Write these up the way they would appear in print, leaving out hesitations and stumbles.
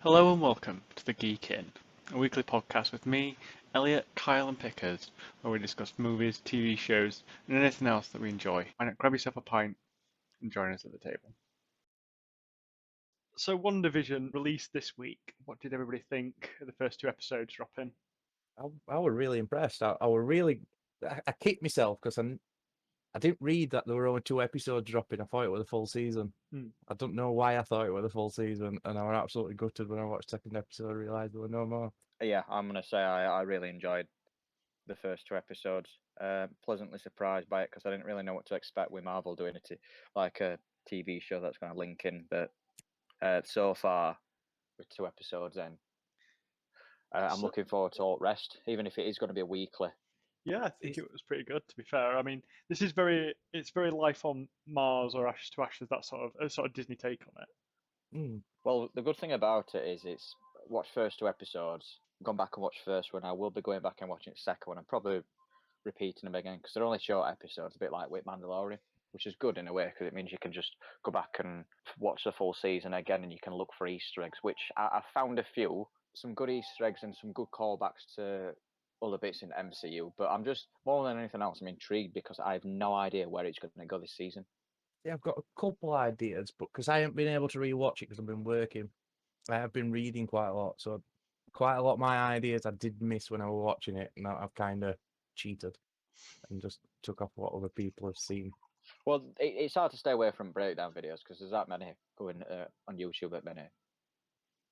Hello and welcome to the Geek Inn, a weekly podcast with me, Elliott, Kyle and Pickers, where we discuss movies, TV shows, and anything else that we enjoy. Why not grab yourself a pint and join us at the table? So WandaVision released this week. What did everybody think of the first two episodes dropping? I was really impressed. I were really. I kicked myself because I didn't read that there were only two episodes dropping. I thought it was a full season. I don't know why I thought it was a full season, and I was absolutely gutted when I watched the second episode. I realised there were no more. Yeah, I'm gonna say I really enjoyed the first two episodes. Pleasantly surprised by it because I didn't really know what to expect with Marvel doing it like a TV show that's going to link in. But so far, with two episodes in, I'm looking forward to all the rest, even if it is going to be a weekly. Yeah, I think it was pretty good. To be fair, I mean, this is it's very Life on Mars or Ashes to Ashes, that sort of Disney take on it. Well, the good thing about it is it's watched first two episodes, gone back and watched first one. I will be going back and watching the second one. I'm probably repeating them again because they're only short episodes, a bit like with Mandalorian, which is good in a way because it means you can just go back and watch the full season again and you can look for Easter eggs, which I found a few, some good Easter eggs and some good callbacks to other bits in MCU. But I'm just, more than anything else, I'm intrigued because I have no idea where it's going to go this season. Yeah, I've got a couple ideas, but because I haven't been able to rewatch it because I've been working, I have been reading quite a lot. So quite a lot of my ideas I did miss when I was watching it, and I've kind of cheated and just took off what other people have seen. Well, it's hard to stay away from breakdown videos because there's that many going on YouTube at many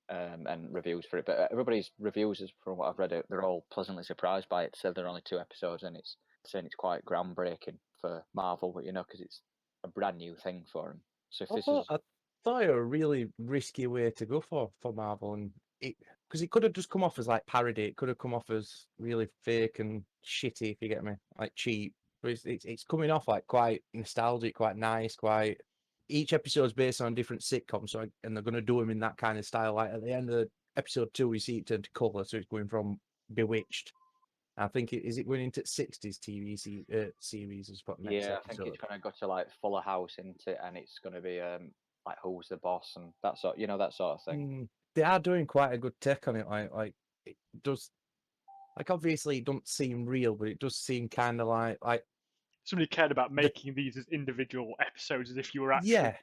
and reviews for it. But everybody's reviews, from what I've read, they're all pleasantly surprised by it. Said they're only two episodes, and it's saying it's quite groundbreaking for Marvel, but because it's a brand new thing for them. So if I this thought, is, I thought it was a really risky way to go for Marvel, and because it could have just come off as like parody. It could have come off as really fake and shitty, if you get me, like cheap. But it's coming off like quite nostalgic, quite nice, quite. Each episode is based on a different sitcom, so and they're going to do them in that kind of style. Like at the end of episode 2, we see it turn to colour, so it's going from Bewitched. I think is it going into 60s TV series as what next yeah, I episode. think it's going to go to like Fuller House into it, and it's going to be like Who's the Boss and that sort, that sort of thing. They are doing quite a good take on it. Like it does. Like obviously, it don't seem real, but it does seem kind of like Somebody cared about making these as individual episodes, as if you were actually yeah,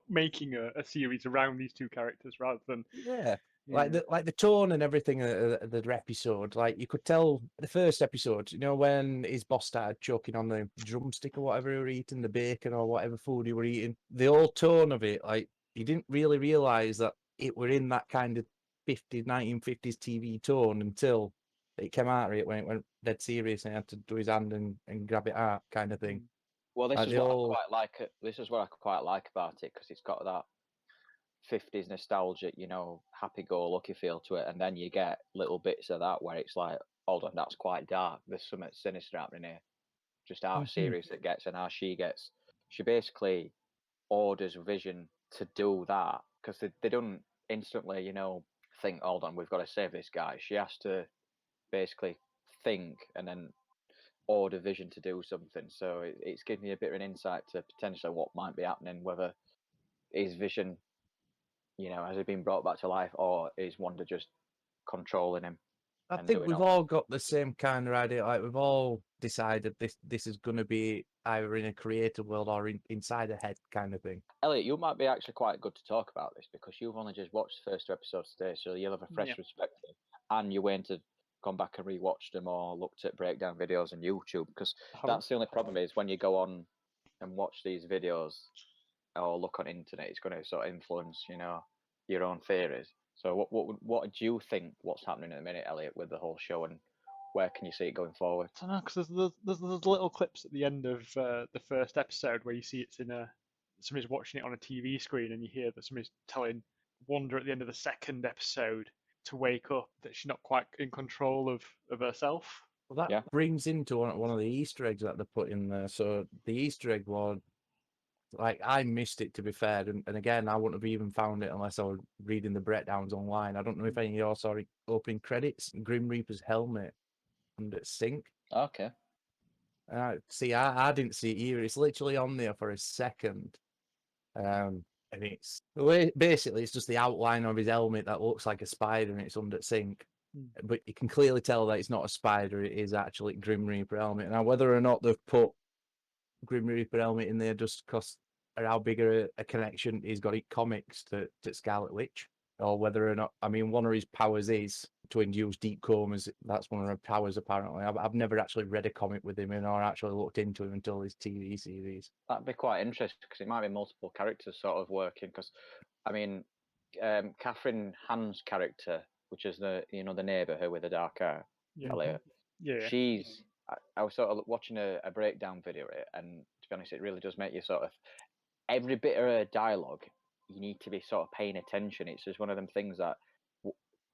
making a series around these two characters rather than yeah. yeah. Like the tone and everything of the episode. Like you could tell the first episode, when his boss started choking on the drumstick or whatever he were eating, the bacon or whatever food he were eating. The whole tone of it, like you didn't really realize that it were in that kind of 1950s TV tone until it came out of it when it went dead serious and he had to do his hand and grab it out kind of thing. Well, this Like is the what whole... I quite like. This is what I quite like about it because it's got that 50s nostalgic, happy-go-lucky feel to it, and then you get little bits of that where it's like, hold on, that's quite dark. There's something sinister happening here. Just how serious it gets and how she gets. She basically orders Vision to do that because they don't instantly, think, hold on, we've got to save this guy. She has to basically think and then order Vision to do something. So it's giving me a bit of an insight to potentially what might be happening, whether is Vision, has he been brought back to life, or is Wanda just controlling him? I And think doing we've all all got the same kind of idea. Like we've all decided this is going to be either in a creative world or inside a head kind of thing. Elliot, you might be actually quite good to talk about this because you've only just watched the first two episodes today, so you'll have a fresh perspective, and you're waiting to gone back and rewatched them or looked at breakdown videos on YouTube. Because that's the only problem is when you go on and watch these videos or look on internet, it's going to sort of influence, your own theories. So what do you think what's happening at the minute, Elliot, with the whole show, and where can you see it going forward? I don't know because there's little clips at the end of the first episode where you see it's in somebody's watching it on a TV screen and you hear that somebody's telling Wanda at the end of the second episode to wake up, that she's not quite in control of herself. Well, that brings into one of the Easter eggs that they put in there. So the Easter egg was, like, I missed it, to be fair, and again, I wouldn't have even found it unless I was reading the breakdowns online. I don't know if any of you saw it, opening credits, Grim Reaper's helmet and its sink. Okay. See, I didn't see it either. It's literally on there for a second. And basically it's just the outline of his helmet that looks like a spider and it's under sink. But you can clearly tell that it's not a spider, it is actually Grim Reaper helmet. Now, whether or not they've put Grim Reaper helmet in there just because of how big a connection he's got in comics to Scarlet Witch, or whether or not, I mean, one of his powers is to induce deep comas. That's one of her powers, apparently. I've never actually read a comic with him in or actually looked into him until his TV series. That'd be quite interesting because it might be multiple characters sort of working. Because, I mean, Catherine Hahn's character, which is the neighbour, her with the dark hair, Yeah. Elliott. Yeah. I was sort of watching a breakdown video of it, and to be honest, it really does make you sort of every bit of her dialogue. You need to be sort of paying attention. It's just one of them things that,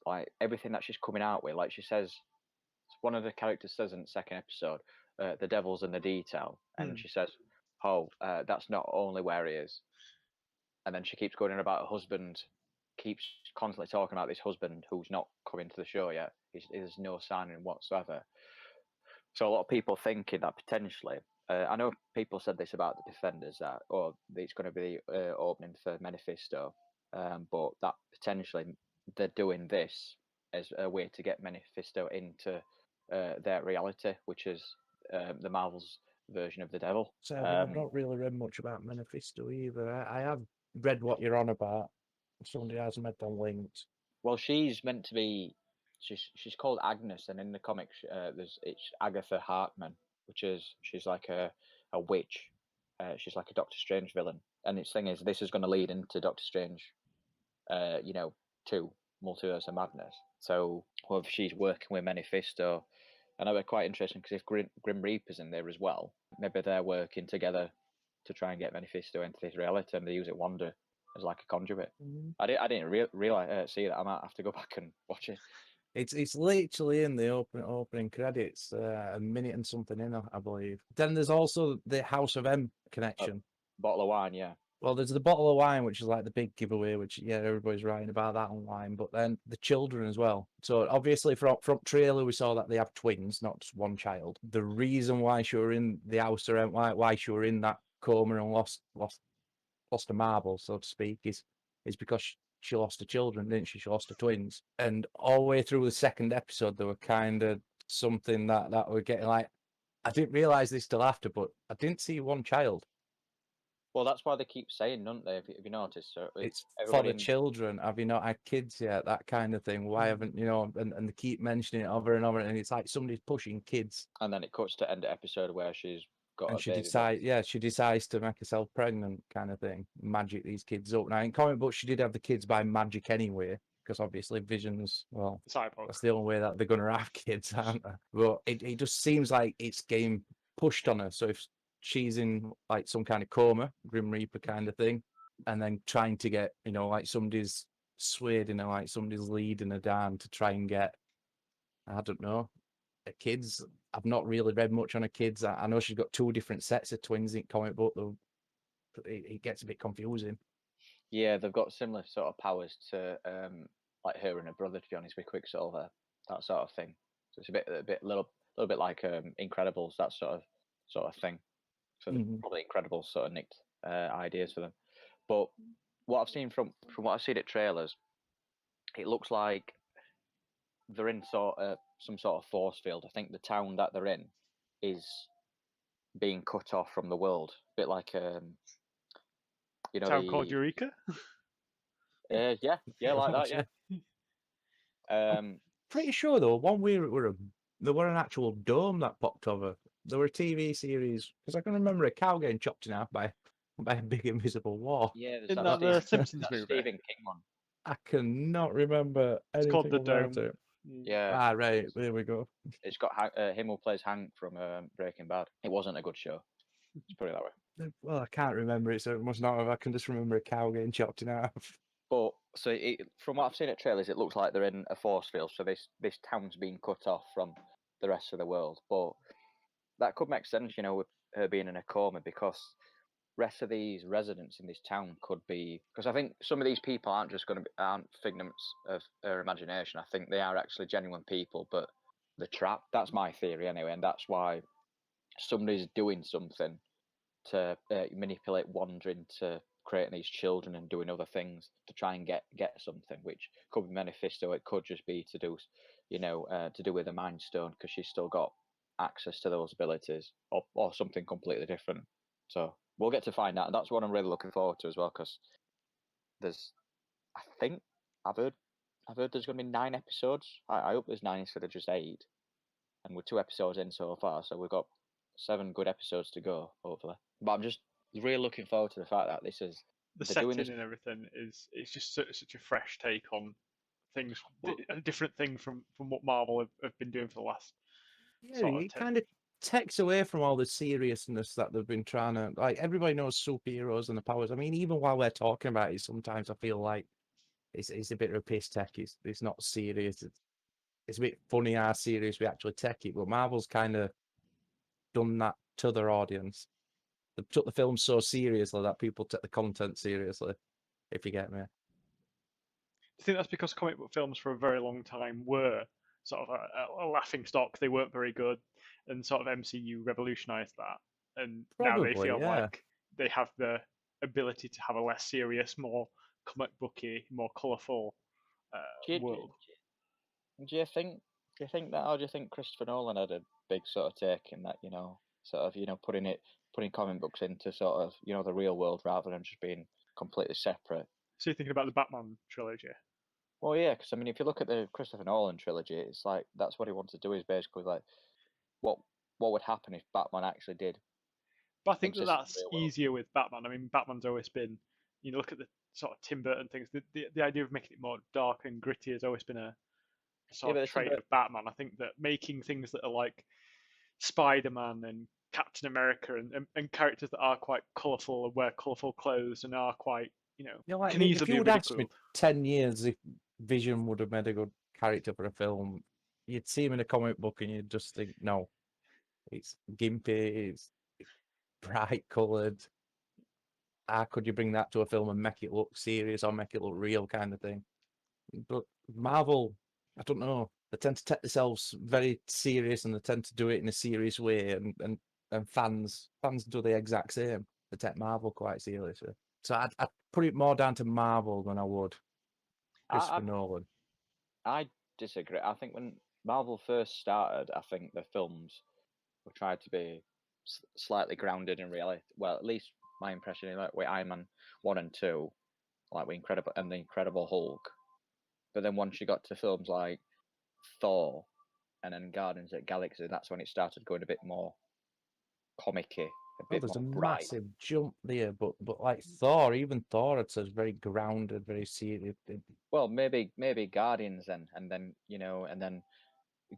like, everything that she's coming out with, like she says, one of the characters says in the second episode, the devil's in the detail, and she says, "Oh, that's not only where he is," and then she keeps going on about her husband, keeps constantly talking about this husband who's not coming to the show yet. There's no signing whatsoever. So a lot of people thinking that potentially, I know people said this about the Defenders that, it's going to be opening for Mephisto, but that potentially they're doing this as a way to get Mephisto into their reality, which is the Marvel's version of the devil. So I've not really read much about Mephisto either. I have read what you're on about. Somebody has made them linked. Well, she's meant to be. She's called Agnes, and in the comics, it's Agatha Hartman, she's like a witch. She's like a Doctor Strange villain, and its thing is this is going to lead into Doctor Strange, 2 Multiverse of Madness. So whether she's working with Mephisto, and that would be quite interesting because if Grim Reaper's in there as well, maybe they're working together to try and get Mephisto into this reality, and they use Wanda as like a conduit. I didn't realize see that. I might have to go back and watch it. It's literally in the opening credits, a minute and something in, I believe. Then there's also the House of M connection. Bottle of wine, yeah. Well, there's the bottle of wine, which is like the big giveaway, which everybody's writing about that online. But then the children as well. So obviously, from trailer we saw that they have twins, not just one child. The reason why she were in the House of M, why she were in that coma and lost a marble, so to speak, is because she lost her children, didn't she? She lost her twins. And all the way through the second episode, there were kind of something that were getting like, I didn't realise this till after, but I didn't see one child. Well, that's why they keep saying, don't they? Have you noticed? So it's for the children. Have you not had kids yet? That kind of thing. Why haven't and they keep mentioning it over and over, and it's like somebody's pushing kids. And then it cuts to end of episode where she's got and a she baby. she decides to make herself pregnant, kind of thing. Magic these kids up. Now in comic books, she did have the kids by magic anyway, because obviously Vision's that's the only way that they're going to have kids, aren't they? But it just seems like it's getting pushed on her. So if she's in like some kind of coma, Grim Reaper kind of thing, and then trying to get, like somebody's swayed in her, like somebody's leading her down to try and get, I don't know, her kids. I've not really read much on her kids. I know she's got 2 different sets of twins in comic book, though. It gets a bit confusing. Yeah, they've got similar sort of powers to like her and her brother, to be honest, with Quicksilver, that sort of thing. So it's a little bit like Incredibles, that sort of thing. So probably Incredibles sort of nicked ideas for them. But what I've seen from what I've seen at trailers, it looks like they're in some sort of force field. I think the town that they're in is being cut off from the world, a bit like town called Eureka. Yeah, like that. Yeah. Pretty sure though, one where there were an actual dome that popped over. There were a TV series, because I can remember a cow getting chopped in half by a big invisible wall. Yeah, isn't that the Simpsons movie? Stephen King one. I cannot remember anything. It's called The about Dome. it. Yeah. Ah, right. There we go. It's got him who plays Hank from Breaking Bad. It wasn't a good show. Let's put it that way. Well, I can't remember it, so it must not have. I can just remember a cow getting chopped in half. But so from what I've seen at trailers, it looks like they're in a force field. So this town's being cut off from the rest of the world. But that could make sense, with her being in a coma, because rest of these residents in this town could be, because I think some of these people aren't figments of her imagination. I think they are actually genuine people, but they're trapped. That's my theory anyway, and that's why somebody's doing something to manipulate Wanda into creating these children and doing other things to try and get something, which could be Mephisto. It could just be to do, to do with the Mind Stone, because she's still got access to those abilities, or something completely different. So we'll get to find out, and that's what I'm really looking forward to as well, because I think I've heard there's going to be 9 episodes. I hope there's 9 instead of just 8, and we're 2 episodes in so far, so we've got 7 good episodes to go, hopefully. But I'm just really looking forward to the fact that this is The they're doing setting this. and everything it's just such a fresh take on things, a different thing from what Marvel have been doing for the last Yeah, sort of it kind of takes away from all the seriousness that they've been trying to. Like, everybody knows superheroes and the powers. I mean, even while we're talking about it, sometimes I feel like it's a bit of a piss take. It's not serious. It's a bit funny how serious we actually take it. But Marvel's kind of done that to their audience. They took the film so seriously that people take the content seriously, if you get me. Do you think that's because comic book films for a very long time were sort of a laughing stock? They weren't very good, and sort of MCU revolutionized that, and now they Probably, feel yeah. like they have the ability to have a less serious, more comic booky, more colourful world. Do you think that, or do you think Christopher Nolan had a big sort of take in that? Sort of putting comic books into sort of the real world rather than just being completely separate. So you're thinking about the Batman trilogy? Well, yeah, because I mean, if you look at the Christopher Nolan trilogy, it's like that's what he wants to do, is basically like what would happen if Batman actually did. But I think exist in that's the real world. easier with Batman. I mean, Batman's always been, look at the sort of Tim Burton things. The idea of making it more dark and gritty has always been a sort of trait of Batman. I think that making things that are like Spider-Man and Captain America and characters that are quite colourful and wear colourful clothes and are quite, Like, can if easily you be would ask me ridiculed. 10 years if Vision would have made a good character for a film, you'd see him in a comic book and you'd just think, no, it's gimpy, it's bright coloured. How could you bring that to a film and make it look serious or make it look real, kind of thing? But Marvel, I don't know, they tend to take themselves very serious, and they tend to do it in a serious way, and fans do the exact same. They take Marvel quite seriously. So I'd put it more down to Marvel than I would Christopher Nolan. I disagree. I think when Marvel first started, I think the films were tried to be slightly grounded in reality. Well, at least my impression is like with Iron Man 1 and 2, like with the Incredible Hulk. But then once you got to films like Thor and then Guardians of the Galaxy, that's when it started going a bit more comic-y, There's a bright. massive jump there, but like Thor, even Thor, it says very grounded, very serious. Well, maybe Guardians then, and then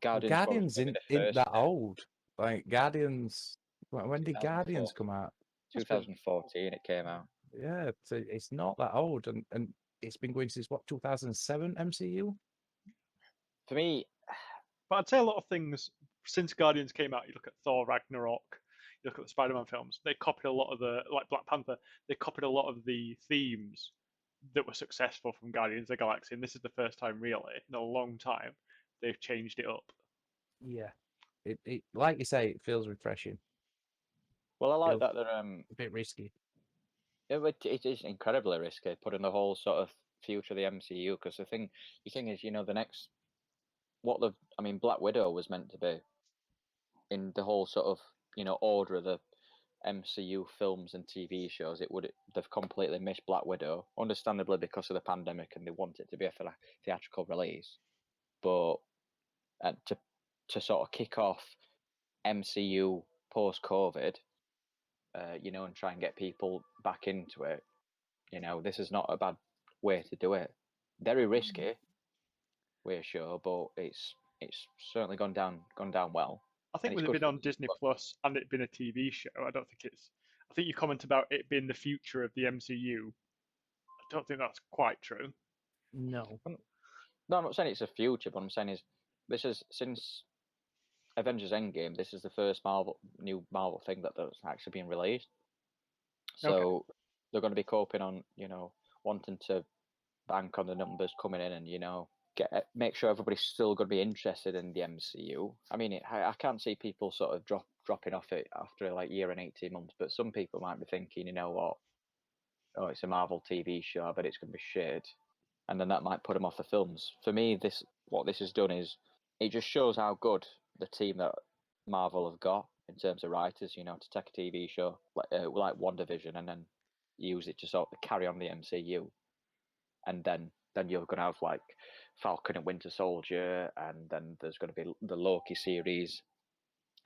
Guardians isn't that old. Like Guardians, when did 2004. Guardians come out? 2014 it came out. Yeah, it's not that old, and it's been going since what, 2007 MCU. For me, But I'd say a lot of things since Guardians came out. You look at Thor Ragnarok, you look at the Spider-Man films. They copied a lot of like Black Panther. They copied a lot of the themes that were successful from Guardians of the Galaxy, and this is the first time really in a long time they've changed it up. Yeah, it like you say, it feels refreshing. Well, I like that they're a bit risky. It is incredibly risky putting the whole sort of future of the MCU, because the thing is, the next Black Widow was meant to be in the whole sort of order of the MCU films and TV shows. They've completely missed Black Widow, understandably because of the pandemic, and they want it to be a theatrical release. But to sort of kick off MCU post COVID, and try and get people back into it, this is not a bad way to do it. Very risky, we're sure, but it's certainly gone down well. I think with it being on Disney Plus and it being a TV show, I don't think it's. I think you comment about it being the future of the MCU. I don't think that's quite true. No, I'm not saying it's a future, but I'm saying is this is since Avengers Endgame. This is the first new Marvel thing that's actually been released. So they're going to be coping on wanting to bank on the numbers coming in, and make sure everybody's still going to be interested in the MCU. I mean, I can't see people sort of dropping off it after like year and 18 months, but some people might be thinking, you know what, oh, it's a Marvel TV show, but it's going to be shit, and then that might put them off the films. For me, what this has done is it just shows how good the team that Marvel have got in terms of writers. You know, to take a TV show like WandaVision and then use it to sort of carry on the MCU, and then you're going to have like Falcon and Winter Soldier, and then there's going to be the Loki series,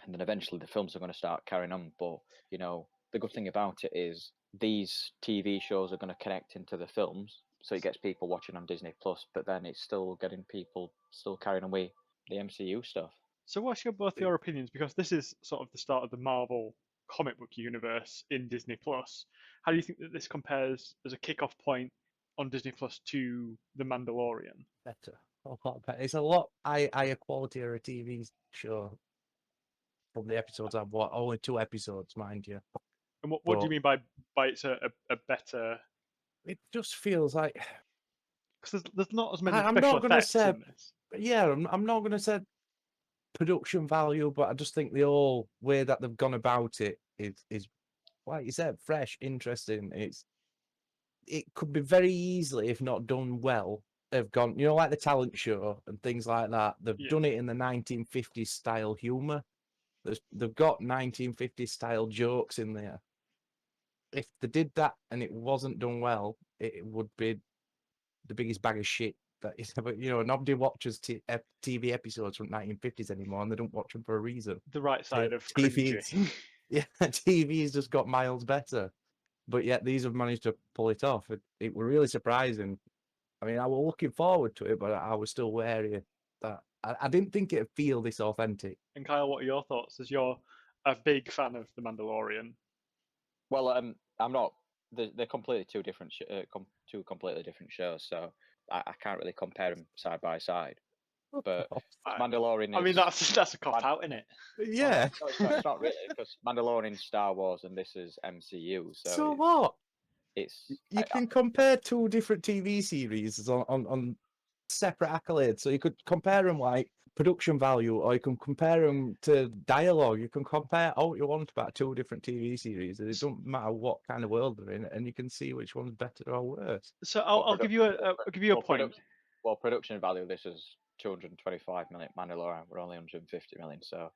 and then eventually the films are going to start carrying on. But you know, the good thing about it is these TV shows are going to connect into the films, so it gets people watching on Disney Plus. But then it's still getting people still carrying away the MCU stuff. So what's both your opinions? Because this is sort of the start of the Marvel comic book universe in Disney Plus. How do you think that this compares as a kick-off point on Disney Plus to The Mandalorian? Better. A lot better. It's a lot higher quality of a TV show from the episodes I've watched. Only 2 episodes, mind you. And what do you mean by it's a better? It just feels like, Because there's not as many I'm special not gonna effects say, in this. yeah, I'm not going to say production value, but I just think the whole way that they've gone about it is like you said, fresh, interesting. It could be very easily, if not done well, they've gone, you know, like the talent show and things like that. They've Yeah. done it in the 1950s style humor. They've got 1950s style jokes in there. If they did that and it wasn't done well, it would be the biggest bag of shit that is ever. You know, nobody watches TV episodes from 1950s anymore, and they don't watch them for a reason. The right side of TV, cringy. yeah, TV's just got miles better. But yet these have managed to pull it off. It were really surprising. I mean, I was looking forward to it, but I was still wary that I didn't think it'd feel this authentic. And Kyle, what are your thoughts? As you're a big fan of The Mandalorian. Well, I'm not. They're completely two different, two completely different shows. So I can't really compare them side by side. But Mandalorian. I mean, that's a cop out, isn't it? Yeah. Well, no, it's not really, because Mandalorian, Star Wars, and this is MCU. So what? It's You can compare 2 different TV series on separate accolades. So you could compare them like production value, or you can compare them to dialogue. You can compare all you want about 2 different TV series. It doesn't matter what kind of world they're in, and you can see which one's better or worse. So I'll give you a point. Production value. This is 225 million. Mandalorian, we're only 150 million. So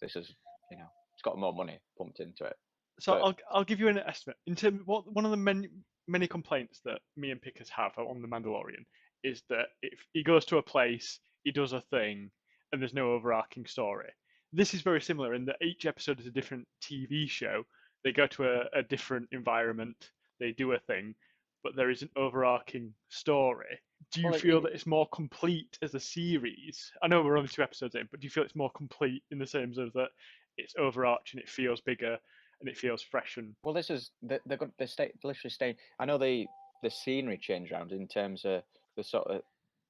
this is, you know, it's got more money pumped into it. So I'll give you an estimate. In terms of one of the many complaints that me and Pickers have on The Mandalorian is that if he goes to a place, he does a thing, and there's no overarching story. This is very similar in that each episode is a different TV show. They go to a different environment, they do a thing, but there is an overarching story. Do you feel that it's more complete as a series? I know we're only 2 episodes in, but do you feel it's more complete in the same sense that it's overarching, it feels bigger, and it feels fresh? And well, this is they're literally staying. I know the scenery change around in terms of the sort of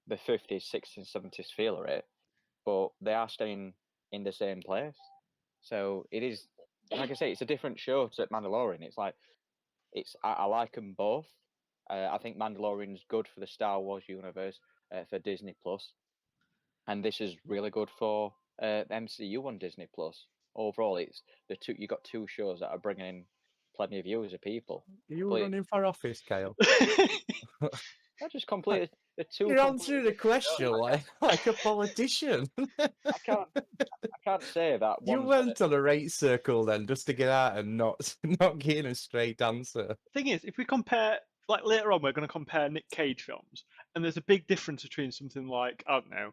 the 50s, 60s, 70s feel of it, but they are staying in the same place. So it is, like I say, it's a different show to Mandalorian. It's like I like them both. I think Mandalorian's good for the Star Wars universe, for Disney Plus, and this is really good for MCU on Disney Plus. Overall, it's you got 2 shows that are bringing in plenty of viewers of people. Are you running for office, Kyle? I just completed the 2. You're answering the question like a politician. I can't say that. You went on a rate circle then just to get out and not getting a straight answer. Thing is, if we compare, like later on, we're going to compare Nic Cage films, and there's a big difference between something like, I don't know,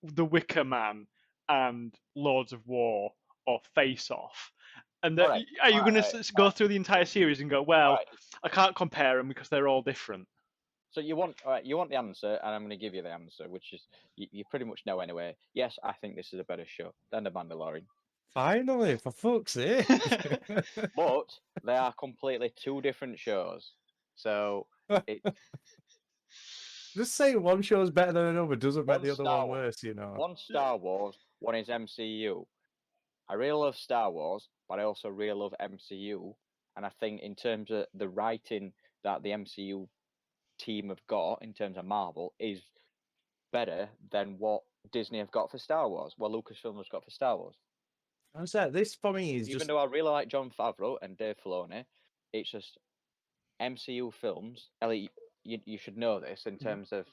The Wicker Man and Lords of War or Face Off. And are you going to go through the entire series and go, well, I can't compare them because they're all different? So you want the answer, and I'm going to give you the answer, which is you pretty much know anyway. Yes, I think this is a better show than The Mandalorian. Finally, for fuck's sake. But they are completely 2 different shows. So just saying one show's better than another doesn't make the other one worse, you know. One Star Wars, one is MCU. I really love Star Wars, but I also really love MCU. And I think in terms of the writing that the MCU team have got in terms of Marvel is better than what Disney have got for Star Wars, what Lucasfilm has got for Star Wars. I'm saying this for me is even though I really like Jon Favreau and Dave Filoni, it's just MCU films, Ellie, you should know this in terms of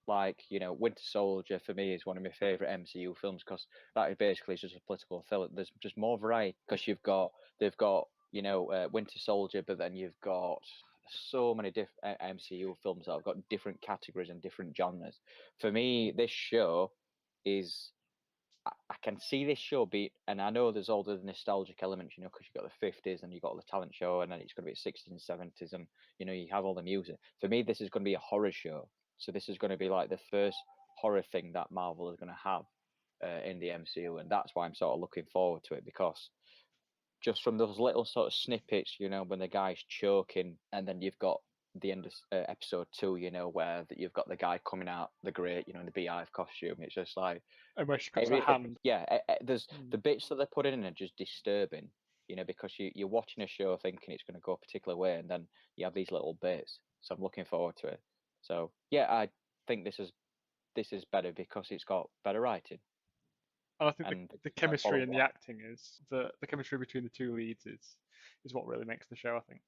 like, Winter Soldier for me is one of my favorite MCU films because that is basically just a political film. There's just more variety because they've got Winter Soldier, but then you've got so many different MCU films that have got different categories and different genres. For me, this show is I can see this show be, and I know there's all the nostalgic elements, because you've got the 50s and you've got the talent show, and then it's going to be 60s and 70s, and you have all the music. For me, this is going to be a horror show, so this is going to be like the first horror thing that Marvel is going to have in the MCU, and that's why I'm sort of looking forward to it because just from those little sort of snippets, when the guy's choking, and then you've got the end of episode 2, where you've got the guy coming out the grate, in the beehive costume. It's just like, And where she cuts her hand. there's the bits that they put in are just disturbing, because you're watching a show thinking it's going to go a particular way, and then you have these little bits. So I'm looking forward to it. So yeah, I think this is better because it's got better writing. And I think the chemistry and the acting is the chemistry between the two leads is what really makes the show, I think.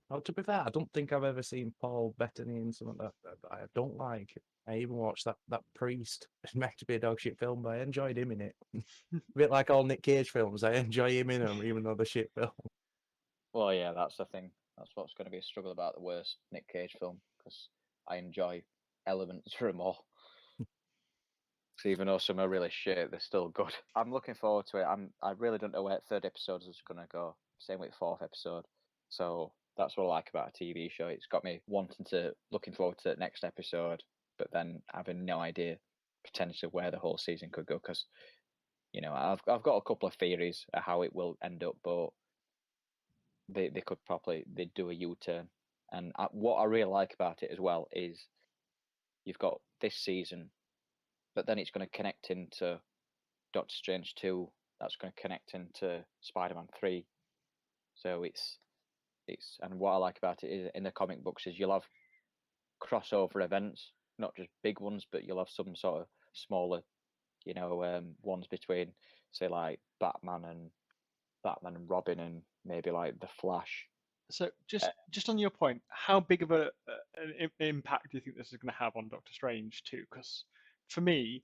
Well, to be fair, I don't think I've ever seen Paul Bettany in something that I don't like. I even watched that Priest. It's meant to be a dog shit film, but I enjoyed him in it. A bit like all Nic Cage films, I enjoy him in them, even though they're shit film. Well, yeah, that's the thing. That's what's going to be a struggle about the worst Nic Cage film, because I enjoy elements from them all. So even though some are really shit, they're still good. I'm looking forward to it. I really don't know where third episode is going to go. Same with fourth episode. So that's what I like about a TV show. It's got me looking forward to the next episode, but then having no idea potentially where the whole season could go. Because I've got a couple of theories of how it will end up, but they could they do a U-turn. And what I really like about it as well is you've got this season, but then it's going to connect into Doctor Strange 2. That's going to connect into Spider-Man 3. So it's and what I like about it is in the comic books is you'll have crossover events, not just big ones, but you'll have some sort of smaller, ones between, say, like Batman and Robin, and maybe like the Flash. So just on your point, how big of an impact do you think this is going to have on Doctor Strange 2? Because for me,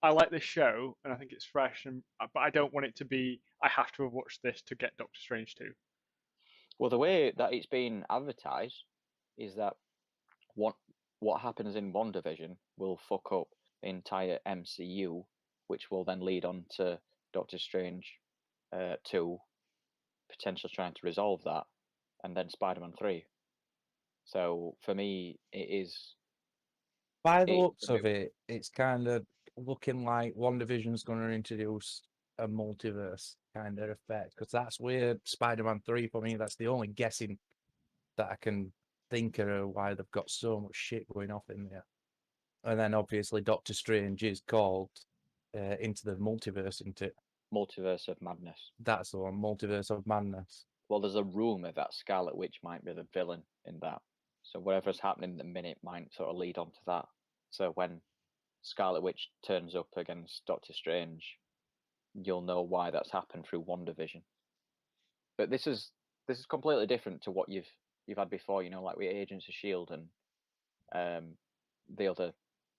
I like this show and I think it's fresh, but I don't want it to be I have to have watched this to get Doctor Strange 2. Well, the way that it's been advertised is that what happens in WandaVision will fuck up the entire MCU, which will then lead on to Doctor Strange 2, potentially trying to resolve that, and then Spider-Man 3. So for me, it is. By the looks of it, it's kind of looking like WandaVision's going to introduce a multiverse kind of effect, because that's where Spider-Man 3, for me, that's the only guessing that I can think of why they've got so much shit going off in there. And then obviously Doctor Strange is called Into the Multiverse, isn't it? Multiverse of Madness. That's the one, Multiverse of Madness. Well, there's a rumour that Scarlet Witch might be the villain in that. So whatever's happening in the minute might sort of lead on to that. So when Scarlet Witch turns up against Doctor Strange, you'll know why that's happened through WandaVision. But this is completely different to what you've had before, like with Agents of S.H.I.E.L.D. and the other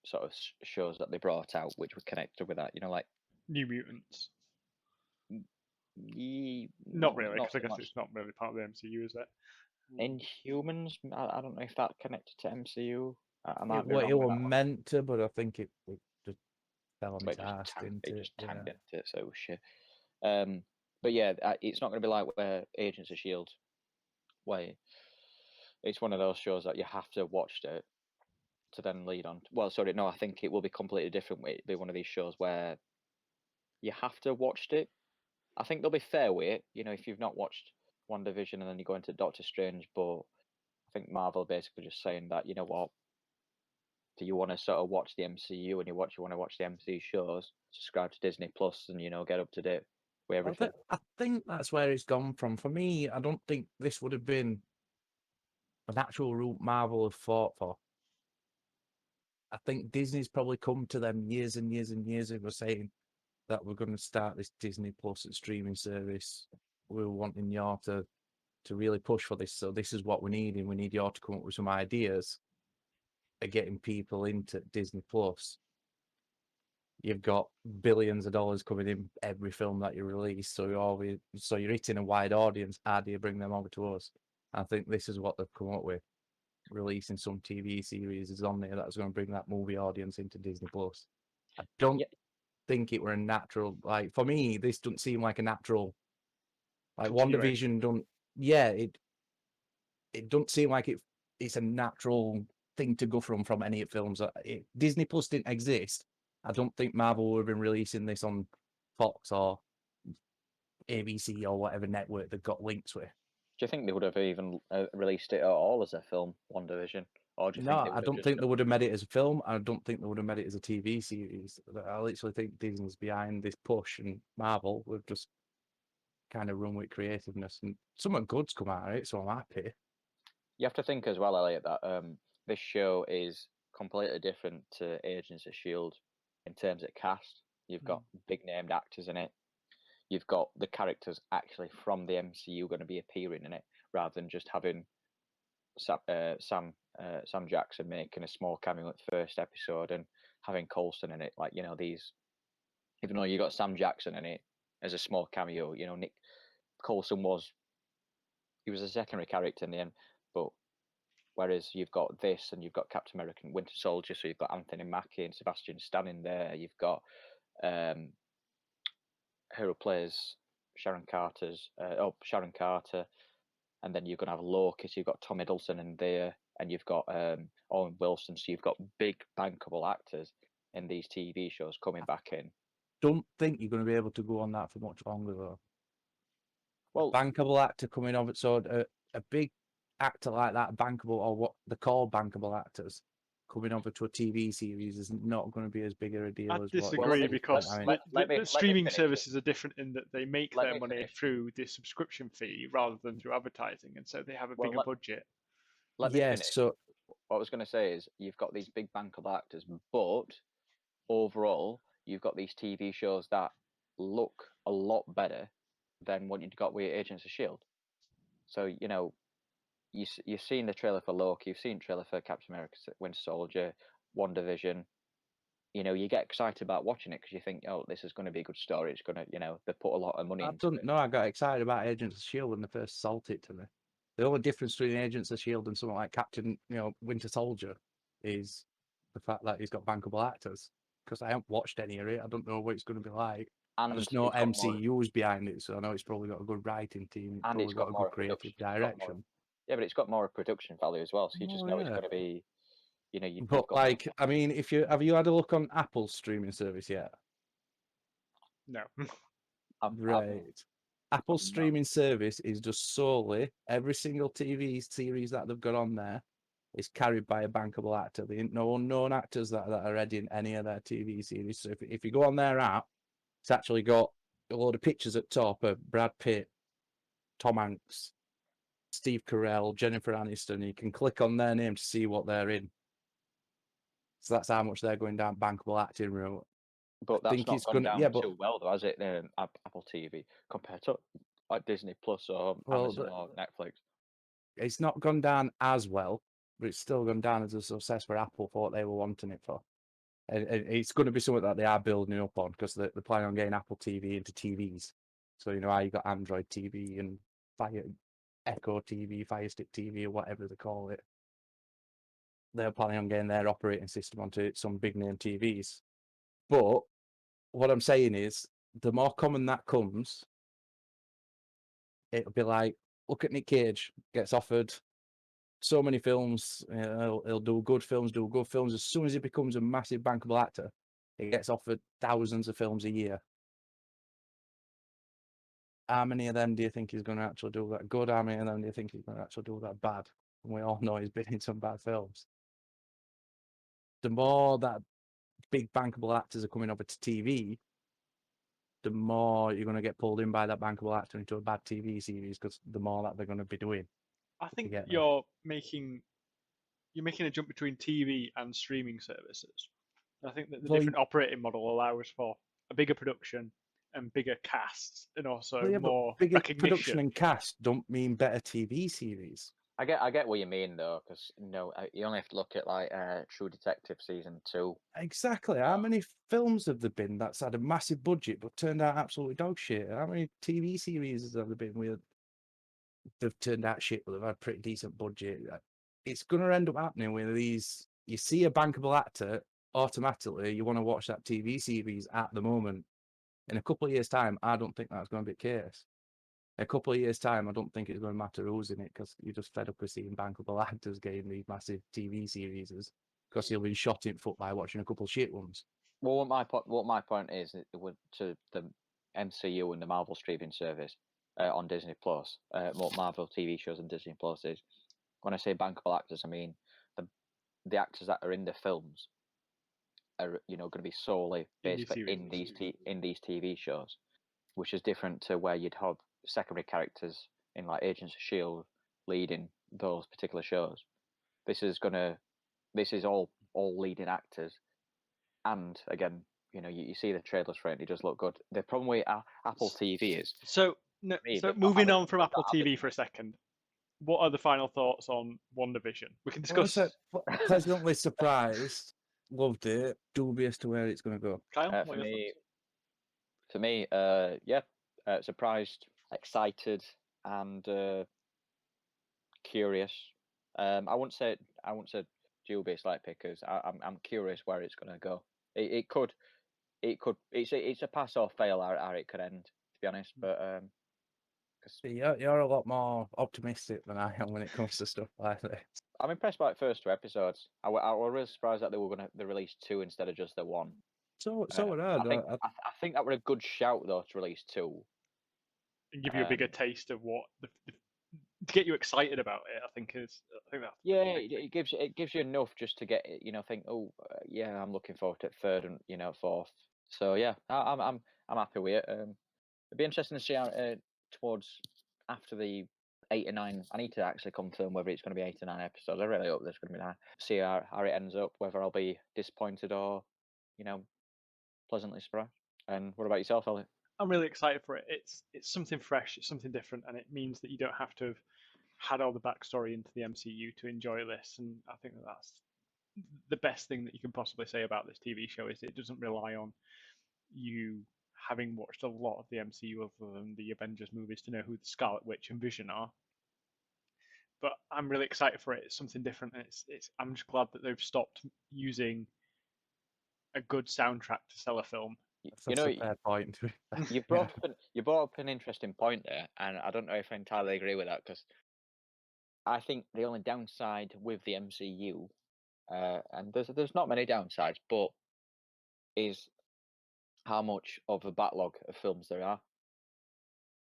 sort of shows that they brought out, which were connected with that, like New Mutants. Not really, because so I guess much. it's not really part of the MCU, is it? Inhumans, I don't know if that connected to MCU. I might It be wrong was with that meant to, but I think it just fell on one. its ass, didn't it? It just tanked into it, so shit. But yeah, it's not going to be like where Agents of S.H.I.E.L.D., where it's one of those shows that you have to watch it to then lead on. Well, sorry, no, I think it will be completely different. It'll be one of these shows where you have to watch it. I think there'll be fair weight, if you've not watched WandaVision and then you go into Doctor Strange, but I think Marvel basically just saying that, what, do you want to sort of watch the MCU and you want to watch the MCU shows, subscribe to Disney Plus and, get up to date with everything. I think that's where it's gone from. For me, I don't think this would have been an actual route Marvel have fought for. I think Disney's probably come to them years and years and years ago saying that we're going to start this Disney Plus streaming service. We're wanting you to to really push for this. So this is what we need, and we need you all to come up with some ideas of getting people into Disney Plus. You've got billions of dollars coming in every film that you release, so you're hitting a wide audience. How do you bring them over to us? I think this is what they've come up with. Releasing some TV series is on there that's going to bring that movie audience into Disney Plus. I don't think it were a natural, like, for me, this doesn't seem like a natural, like WandaVision it doesn't seem like it's a natural thing to go from any of films. Disney Plus didn't exist, I don't think Marvel would have been releasing this on Fox or ABC or whatever network they've got links with. Do you think they would have even released it at all as a film, WandaVision? Or do you think I don't think they would have made it as a film. I don't think they would have made it as a TV series. I literally think Disney's behind this push, and Marvel would just kind of run with creativeness, and something good's come out of it, so I'm happy. You have to think as well, Elliot, that this show is completely different to Agents of S.H.I.E.L.D. in terms of cast. You've got big named actors in it. You've got the characters actually from the MCU going to be appearing in it, rather than just having Sam Jackson making a small cameo at the first episode and having Coulson in it. Like, you know, these, even though you got Sam Jackson in it as a small cameo, you know, Nick Coulson was a secondary character in the end, but whereas you've got this and you've got Captain America and Winter Soldier, so you've got Anthony Mackie and Sebastian Stan in there. You've got who plays Sharon Carter, and then you're going to have Loki, so you've got Tom Hiddleston in there, and you've got Owen Wilson, so you've got big bankable actors in these TV shows coming back in. Don't think you're going to be able to go on that for much longer, though. Well, a bankable actor coming over, so a big actor like that, bankable, or what they call bankable actors, coming over to a TV series is not going to be as big a deal as what. I disagree because the streaming services are different in that they make their money through the subscription fee rather than through advertising, and so they have a bigger budget. So what I was going to say is you've got these big bankable actors, but overall you've got these TV shows that look a lot better than what you've got with Agents of S.H.I.E.L.D. So, you know, you've seen the trailer for Loki, you've seen the trailer for Captain America, Winter Soldier, WandaVision. You know, you get excited about watching it because you think, oh, this is going to be a good story. It's going to, you know, they put a lot of money into it. No, I got excited about Agents of S.H.I.E.L.D. when they first sold it to me. The only difference between Agents of S.H.I.E.L.D. and something like Captain, Winter Soldier is the fact that he's got bankable actors. Because I haven't watched any of it, I don't know what it's going to be like. And I just know MCU's behind it, so I know it's probably got a good writing team. And it's got a good creative direction. Yeah, but it's got more production value as well, so you just know it's going to be, you know. But like, I mean, have you had a look on Apple's streaming service yet? No. Right. Apple's streaming service is just solely every single TV series that they've got on there is carried by a bankable actor. There ain't no unknown actors that are in any of their TV series. So if you go on their app, it's actually got a load of pictures at top of Brad Pitt, Tom Hanks, Steve Carell, Jennifer Aniston. You can click on their name to see what they're in. So that's how much they're going down bankable acting route. But that's not gone down too well, though, has it? Apple TV compared to like Disney Plus or Amazon or Netflix. It's not gone down as well, but it's still gone down as a success for Apple for what they were wanting it for. And it's going to be something that they are building up on because they're planning on getting Apple TV into TVs. So you know how you got Android TV and Fire Echo TV, Fire Stick TV, or whatever they call it. They're planning on getting their operating system onto some big name TVs. But what I'm saying is, the more common that comes, it'll be like, look at Nic Cage, gets offered so many films, he'll do good films. As soon as he becomes a massive bankable actor, he gets offered thousands of films a year. How many of them do you think he's going to actually do that good? How many of them do you think he's going to actually do that bad? And we all know he's been in some bad films. The more that big bankable actors are coming over to TV, the more you're going to get pulled in by that bankable actor into a bad TV series because the more that they're going to be doing. I think you're making a jump between TV and streaming services. I think that the different operating model allows for a bigger production and bigger casts and also Well, yeah, but more bigger recognition. production and cast don't mean better TV series. I get what you mean though, because you only have to look at like True Detective season 2. Exactly. How many films have there been that's had a massive budget but turned out absolutely dog shit? How many TV series have there been where they've turned out shit but they've had pretty decent budget? It's going to end up happening with these. You see a bankable actor, automatically you want to watch that TV series at the moment. In a couple of years' time, I don't think that's going to be the case. In a couple of years' time, I don't think it's going to matter who's in it because you're just fed up with seeing bankable actors getting these massive TV series because you'll be shot in foot by watching a couple of shit ones. Well, what my point is to the MCU and the Marvel streaming service on Disney Plus, Marvel TV shows on Disney Plus is when I say bankable actors, I mean the actors that are in the films are going to be solely basically in these TV shows, which is different to where you'd have secondary characters in like Agents of Shield leading those particular shows. This is all leading actors, and again, you see the trailers for it, it does look good. The problem with Apple TV is moving on from Apple TV for a second. What are the final thoughts on WandaVision? We can discuss. Pleasantly surprised, loved it. Dubious to where it's going to go. Kyle, for me, surprised, excited, and curious. I wouldn't say dubious like because I'm curious where it's going to go. It's a pass or fail how it could end, to be honest. But you're a lot more optimistic than I am when it comes to stuff like this. I'm impressed by the first 2 episodes. I was really surprised that they released 2 instead of just the 1. So would I. I think that were a good shout though to release 2 and give you a bigger taste of what to get you excited about it. I think that's it gives you enough just to get think I'm looking forward to it, 3rd and 4th. So yeah, I'm happy with it. It'd be interesting to see how towards after the 8 or 9. I need to actually confirm whether it's going to be 8 or 9 episodes. I really hope there's going to be 9. See how it ends up, whether I'll be disappointed or pleasantly surprised. And what about yourself, Elliott? I'm really excited for it. It's something fresh, it's something different, and it means that you don't have to have had all the backstory into the MCU to enjoy this. And I think that's the best thing that you can possibly say about this TV show is it doesn't rely on you having watched a lot of the MCU other than the Avengers movies to know who the Scarlet Witch and Vision are. But I'm really excited for it. It's something different, and I'm just glad that they've stopped using a good soundtrack to sell a film. That's a fair point. You brought up an interesting point there, and I don't know if I entirely agree with that because I think the only downside with the MCU, and there's not many downsides, but is how much of a backlog of films there are.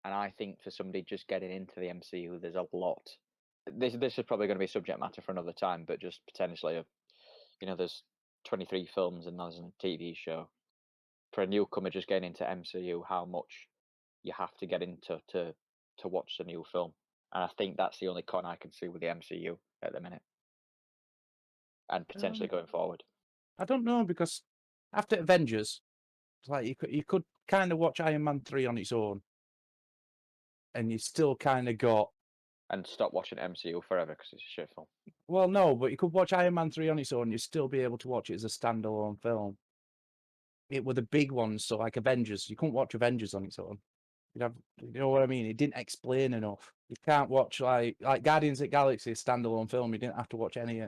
And I think for somebody just getting into the MCU, there's a lot. This is probably going to be subject matter for another time, but just potentially, there's 23 films and there's a TV show. For a newcomer just getting into MCU, how much you have to get into to watch the new film. And I think that's the only con I can see with the MCU at the minute. And potentially going forward. I don't know, because after Avengers, it's like you could kind of watch Iron Man 3 on its own. And you still kind of got... And stop watching MCU forever because it's a shit film. Well, no, but you could watch Iron Man 3 on its own, you'd still be able to watch it as a standalone film. It were the big ones, so like Avengers. You couldn't watch Avengers on its own. You'd have, you know what I mean? It didn't explain enough. You can't watch like Guardians of the Galaxy, a standalone film. You didn't have to watch any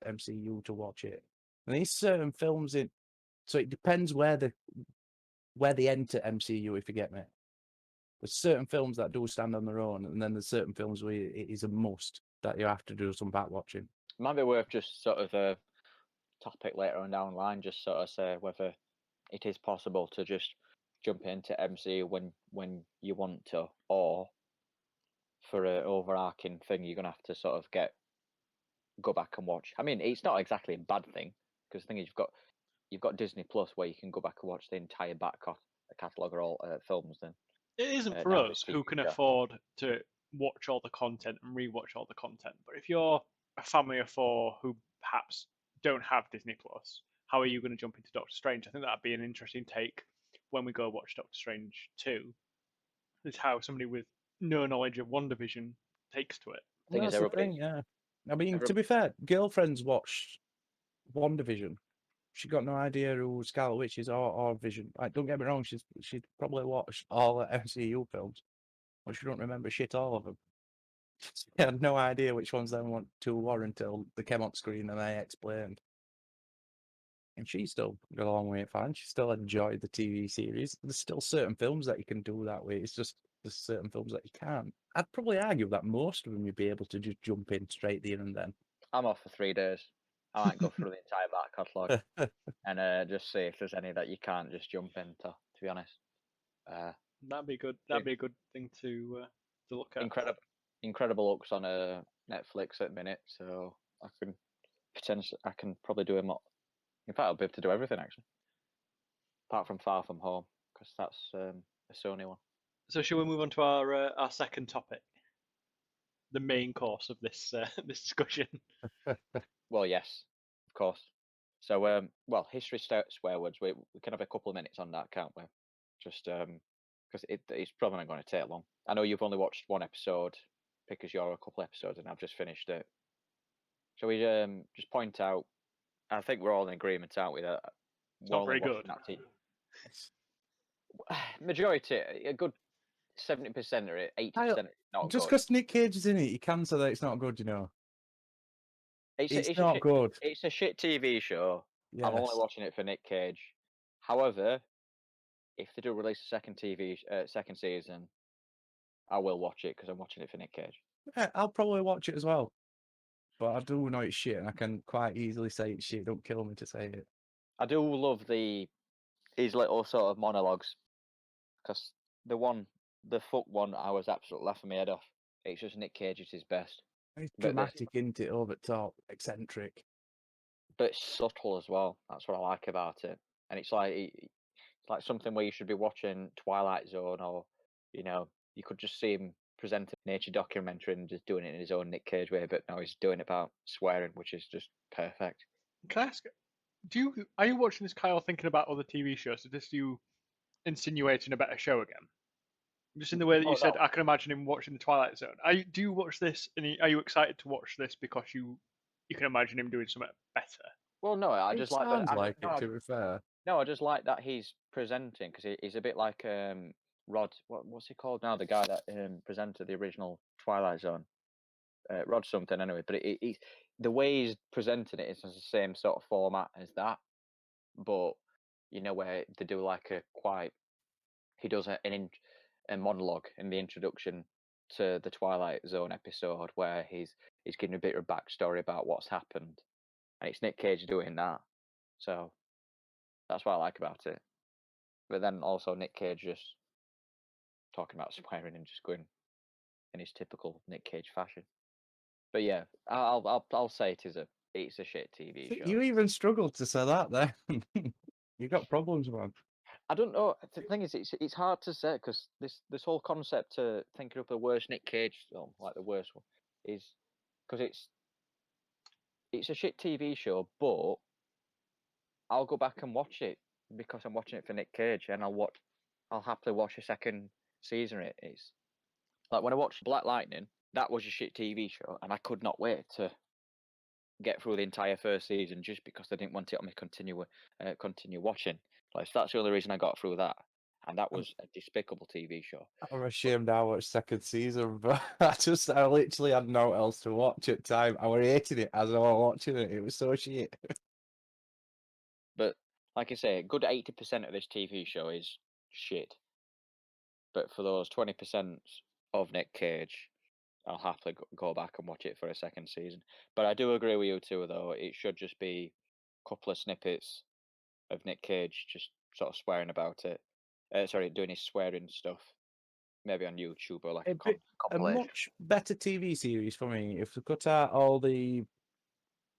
MCU to watch it. And these certain films, so it depends where they enter MCU, if you get me. There's certain films that do stand on their own, and then there's certain films where it is a must that you have to do some back watching. Might be worth just sort of a topic later on down the line, just sort of say whether it is possible to just jump into MCU when you want to, or for an overarching thing you're gonna have to sort of go back and watch. I mean, it's not exactly a bad thing because the thing is you've got Disney Plus where you can go back and watch the entire back catalogue of all films. Then it isn't for us who can afford to watch all the content and rewatch all the content. But if you're a family of 4 who perhaps don't have Disney Plus, how are you going to jump into Doctor Strange? I think that'd be an interesting take when we go watch Doctor Strange 2 is how somebody with no knowledge of WandaVision takes to it. Thing is, That's the everybody, thing, yeah. I mean, every- to be fair, girlfriends watched WandaVision. She got no idea who Scarlet Witch is or Vision. Like, don't get me wrong, she'd probably watched all the MCU films, but she don't remember shit all of them. She had no idea which ones they want to war until they came on screen and I explained. And she still got along with it fine. She still enjoyed the TV series. There's still certain films that you can do that way. It's just there's certain films that you can't. I'd probably argue that most of them you'd be able to just jump in straight there and then. I'm off for 3 days. I might go through the entire back catalogue and just see if there's any that you can't just jump into. To be honest, That'd be good. That'd be a good thing to look at. incredible looks on Netflix at the minute, so I can probably do a lot. In fact, I'll be able to do everything actually, apart from Far From Home, because that's a Sony one. So, shall we move on to our second topic, the main course of this this discussion? Well, yes, of course. So, well, history swear words. We can have a couple of minutes on that, can't we? Just because it's probably not going to take long. I know you've only watched one episode because you're a couple episodes and I've just finished it. Shall we just point out? I think we're all in agreement, aren't we? That It's not very good. Majority, a good 70% or 80% not Just good. because Nic Cage is in it, you can say that it's not good, you know. It's not good. It's a shit TV show. Yes. I'm only watching it for Nic Cage. However, if they do release a second season, I will watch it because I'm watching it for Nic Cage. Yeah, I'll probably watch it as well. But I do know it's shit, and I can quite easily say it's shit. Don't kill me to say it. I do love his little sort of monologues, because the fuck one, I was absolutely laughing my head off. It's just Nic Cage is his best, It's But the- dramatic, isn't it? Over the top, eccentric. but it's subtle as well. That's what I like about it. And it's like something where you should be watching Twilight Zone, or you could just see him present a nature documentary and just doing it in his own Nic Cage way. But now he's doing it about swearing, which is just perfect. Can I ask? Are you watching this, Kyle, thinking about other TV shows? Is this you insinuating a better show again? Just in the way that you said, I can imagine him watching the Twilight Zone. Do you watch this, and are you excited to watch this because you can imagine him doing something better? Well, no, I It just like sounds that. like it, to be fair. No, I just like that he's presenting, because he's a bit like Rod. What's he called now? The guy that presented the original Twilight Zone. Rod something anyway. But he's the way he's presenting it is the same sort of format as that, but where they do like he does a monologue in the introduction to the Twilight Zone episode where he's giving a bit of backstory about what's happened, and it's Nic Cage doing that. So that's what I like about it. But then also Nic Cage just talking about swearing and just going in his typical Nic Cage fashion. But yeah, I'll say it's a shit TV show. You even struggled to say that there. You got problems, man. I don't know. The thing is, it's hard to say, because this whole concept to thinking of the worst Nic Cage film, like the worst one, is because it's a shit TV show, but I'll go back and watch it because I'm watching it for Nic Cage, and I'll happily watch a second season of it. It's like when I watched Black Lightning, that was a shit TV show, and I could not wait to get through the entire first season just because I didn't want it on me continue watching. Like, that's the only reason I got through that, and that was a despicable TV show. I'm ashamed I watched second season, but I literally had no else to watch at the time. I was hating it as I was watching it. It was so shit. But like I say, a good 80% of this TV show is shit. But for those 20% of Nic Cage, I'll happily go back and watch it for a second season. But I do agree with you too, though. It should just be a couple of snippets of Nic Cage just sort of swearing about it. Doing his swearing stuff. Maybe on YouTube or like a A compilation. much better TV series for me if they cut out all the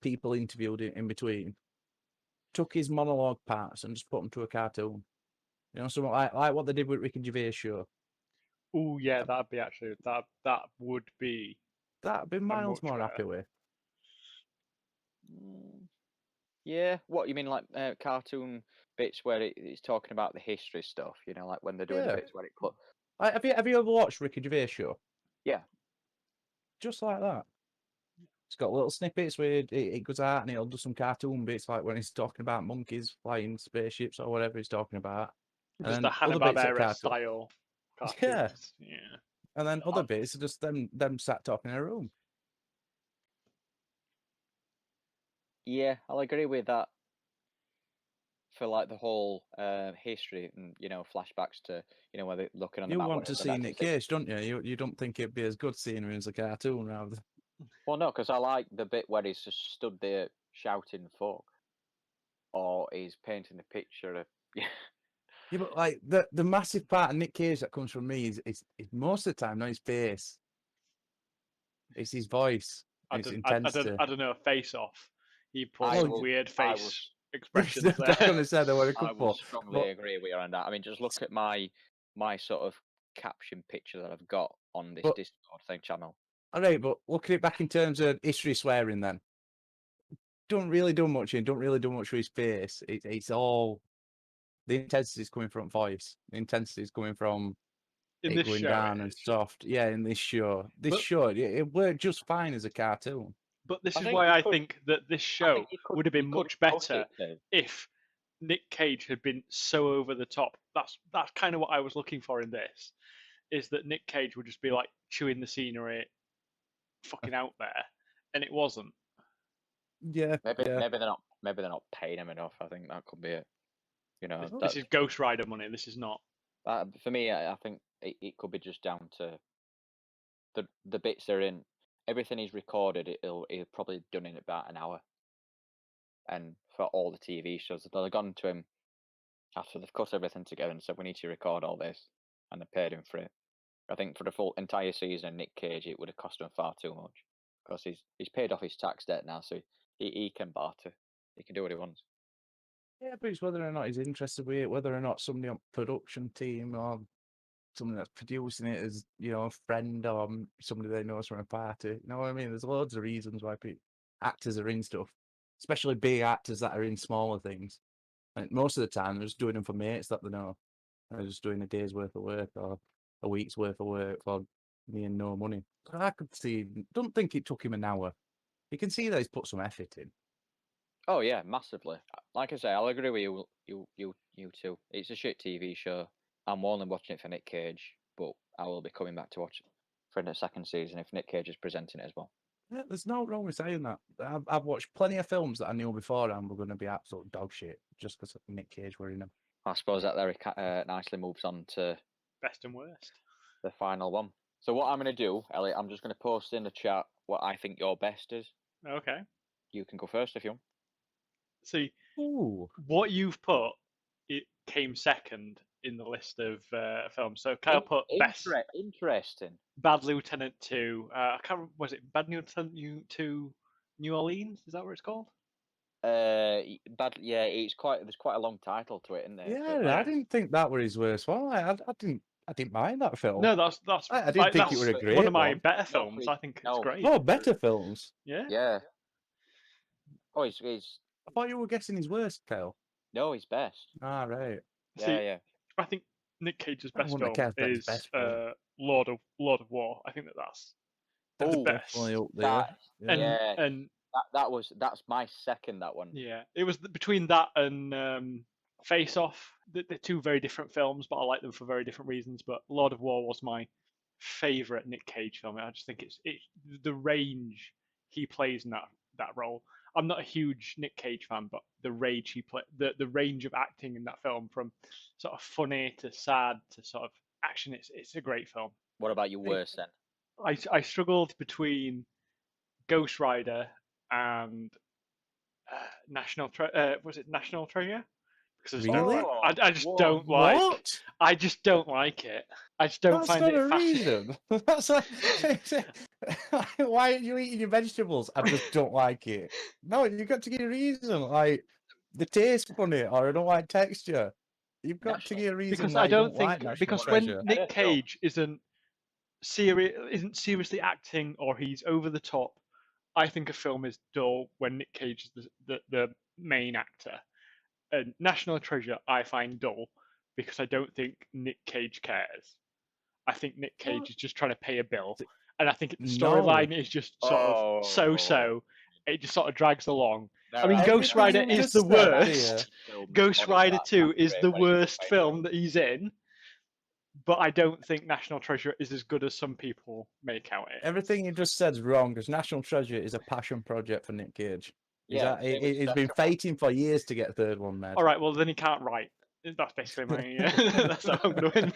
people interviewed in between, took his monologue parts and just put them to a cartoon. Something like what they did with Ricky Gervais show. Oh yeah, that'd be actually that would be. That'd be miles much more better. happy with. Yeah, what you mean, like cartoon bits where it's talking about the history stuff? You know, like when they're doing the Yeah. bits where it put. Have you ever watched Ricky Gervais show? Yeah. Just like that. It's got little snippets where it goes out and it'll do some cartoon bits, like when he's talking about monkeys flying spaceships or whatever he's talking about. And Just the then other bits are Hanna-Barbera cartoon. style Yeah. cartoons. Yeah. And then other bits are just them sat talking in a room. Yeah, I'll agree with that. For like the whole history and flashbacks to when they're looking on the You map. want to see Nic Cage, don't you? You don't think it'd be as good seeing him as a cartoon rather than... Well, no, because I like the bit where he's just stood there shouting "fuck," or he's painting the picture of. Yeah, but like the massive part of Nic Cage that comes from me is most of the time not his face. It's his voice. It's intensity. I don't know. Face Off. He put I some will- weird I face was- expressions I there. was going to say there were a I couple. will strongly agree with you on that. I mean, just look at my sort of caption picture that I've got on this But- Discord thing channel. All right, but look at it back in terms of history swearing then. Don't really do much with his face. It's all... The intensity is coming from voice. The intensity is coming from In it this going show, down it and is. soft. Yeah, in this show. But- It worked just fine as a cartoon. But this I is think why you I could- think that this I show think you could- would have been you could much push better it to- if Nic Cage had been so over the top. That's kind of what I was looking for in this. Is that Nic Cage would just be like chewing the scenery, fucking out there, and it wasn't. Yeah, Maybe yeah. they're not paying him enough. I think that could be it. This is Ghost Rider money. This is not. For me, I think it could be just down to the bits they're in. Everything he's recorded, he'll probably done in about an hour. And for all the TV shows, they've gone to him after they've cut everything together and said, "We need to record all this," and they paid him for it. I think for the full entire season of Nic Cage, it would have cost him far too much because he's paid off his tax debt now, so he can barter. He can do what he wants. Yeah, but it's whether or not he's interested with it, whether or not somebody on production team or somebody that's producing it is, a friend or somebody they know from a party. You know what I mean? There's loads of reasons why actors are in stuff, especially big actors that are in smaller things. And most of the time, they're just doing them for mates that they know. They're just doing a day's worth of work or a week's worth of work for me and no money. So I could see, don't think it took him an hour. You can see that he's put some effort in. Oh yeah, massively. Like I say, I'll agree with you two. It's a shit TV show. I'm only watching it for Nic Cage, but I will be coming back to watch it for the second season if Nic Cage is presenting it as well. Yeah, there's no wrong with saying that. I've watched plenty of films that I knew beforehand were going to be absolute dog shit just because Nic Cage were in them. I suppose that very nicely moves on to Best and worst. the final one. So what I'm going to do, Elliot, I'm just going to post in the chat what I think your best is. Okay. You can go first if you want. See, Ooh. what you've put, it came second in the list of films. So Kyle put best. Interesting. Bad Lieutenant 2. I can't remember, was it Bad Lieutenant 2 New Orleans? Is that what it's called? There's quite a long title to it, isn't there? Yeah, I didn't think that were his worst one. I didn't mind that film. No, that's I didn't think it was a great one of my one. better films. I think it's great. Oh, better films. Yeah. Yeah. Oh, he's I thought you were guessing his worst, Kyle. no, he's best. Ah, right. Yeah. I think Nic Cage's I best wouldn't film have guessed is best film. Lord of War. I think that's the best. Definitely up there. And that's my second. That one. yeah, it was between that and Face Off. They're two very different films, but I like them for very different reasons. But Lord of War was my favorite Nic Cage film. I just think it's the range he plays in that role. I'm not a huge Nic Cage fan, but the range he play, the range of acting in that film, from sort of funny to sad to sort of action, it's a great film. What about your worst then? I struggled between Ghost Rider and National Treasure? Because Really? I just don't like. What? I just don't like it. I just don't That's find not it a fascinating. reason. That's like, why are you eating your vegetables? I just don't like it. No, you've got to give a reason. Like the taste funny, or I don't like texture. You've got to give a reason. Because that I you don't like think National because Treasure. when Nic Cage isn't seriously acting or he's over the top, I think a film is dull when Nic Cage is the main actor. And National Treasure I find dull because I don't think Nic Cage cares. I think Nic Cage is just trying to pay a bill, and I think the No. storyline is just sort of Oh. so-so. It just sort of drags along. I There mean, are Ghost Everything Rider you've is just the said worst. here. films Ghost on Rider that 2 is the category when it's worst made. film that he's in, but I don't think National Treasure is as good as some people make out it. Everything you just said is wrong because National Treasure is a passion project for Nic Cage. Yeah, same with He's been Second fighting for years to get a third one made. All right, well then he can't write. That's basically my. That's how I'm going.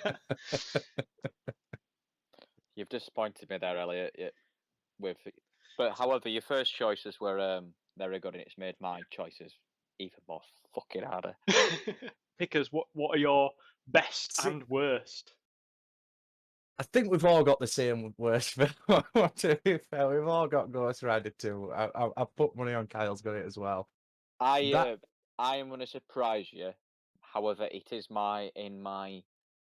You've disappointed me there, Elliot. But however, your first choices were very good, and it's made my choices even more fucking harder. Pickers, what are your best See- and worst? I think we've all got the same worst film. To be fair, we've all got Ghost Rider 2. I put money on Kyle's got it as well. I am going to surprise you. However, it is in my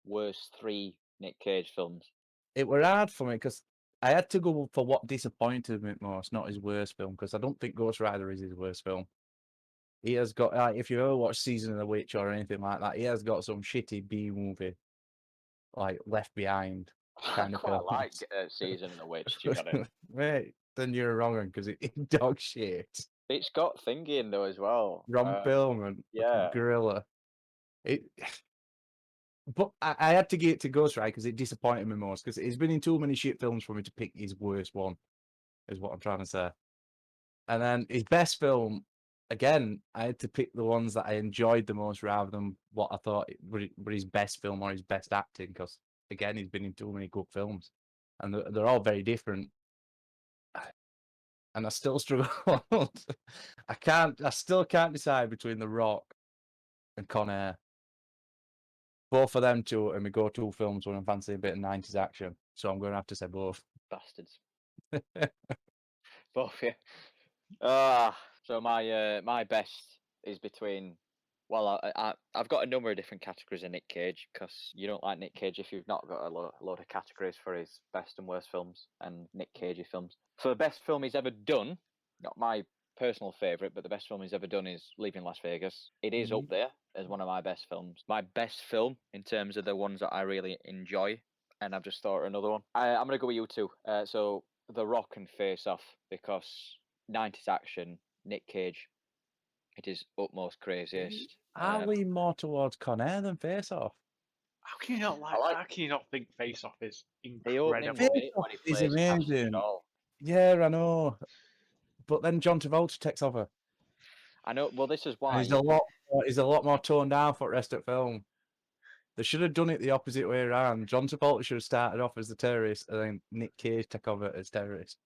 worst 3 Nic Cage films. It were hard for me because I had to go for what disappointed me most, not his worst film, because I don't think Ghost Rider is his worst film. He has got, if you ever watched Season of the Witch or anything like that, he has got some shitty B movie, like Left Behind kind I of quite film. like Season of the Witch, to be honest. Mate, then you're wrong because it's dog shit. It's got thingy in though as well. Ron Perlman, yeah. Gorilla. But I had to give it to Ghost Rider because it disappointed me most because he's been in too many shit films for me to pick his worst one, is what I'm trying to say. And then his best film, again, I had to pick the ones that I enjoyed the most rather than what I thought were his best film or his best acting because, again, he's been in too many good films. And they're all very different. And I still struggle. I still can't decide between The Rock and Con Air. Both of them two are my go-to films when I'm fancying a bit of 90s action. So I'm going to have to say both. Bastards. Both, yeah. So my best is between. Well, I've got a number of different categories in Nic Cage because you don't like Nic Cage if you've not got a load of categories for his best and worst films and Nic Cage films. For the best film he's ever done, not my personal favourite, but the best film he's ever done is Leaving Las Vegas. It is up there as one of my best films. My best film in terms of the ones that I really enjoy, and I've just thought of another one. I'm going to go with you two. So The Rock and Face Off because 90s action, Nic Cage. It is utmost craziest. I lean more towards Con Air than Face Off. How can you not like? How can you not think Face Off is The opening incredible? bit when he It's plays Passion amazing. and all. Yeah, I know. But then John Travolta takes over. I know. Well, this is And why. he's a lot more toned down for the rest of the film. They should have done it the opposite way around. John Travolta should have started off as the terrorist, and then Nic Cage took over as terrorist.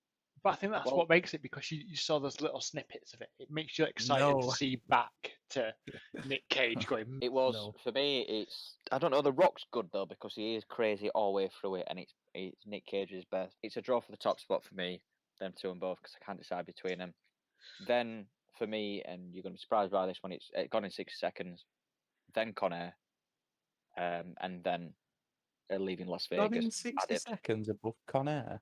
But I think that's what makes it because you saw those little snippets of it. It makes you excited to see back to Nic Cage going. It was for me. It's I don't know. The Rock's good though because he is crazy all the way through it, and it's Nic Cage's best. It's a draw for the top spot for me. Them two and both because I can't decide between them. Then for me, and you're going to be surprised by this one. It's Gone in 60 Seconds. Then Con Air. And then Leaving Las Vegas. Gone in 60 seconds above Con Air.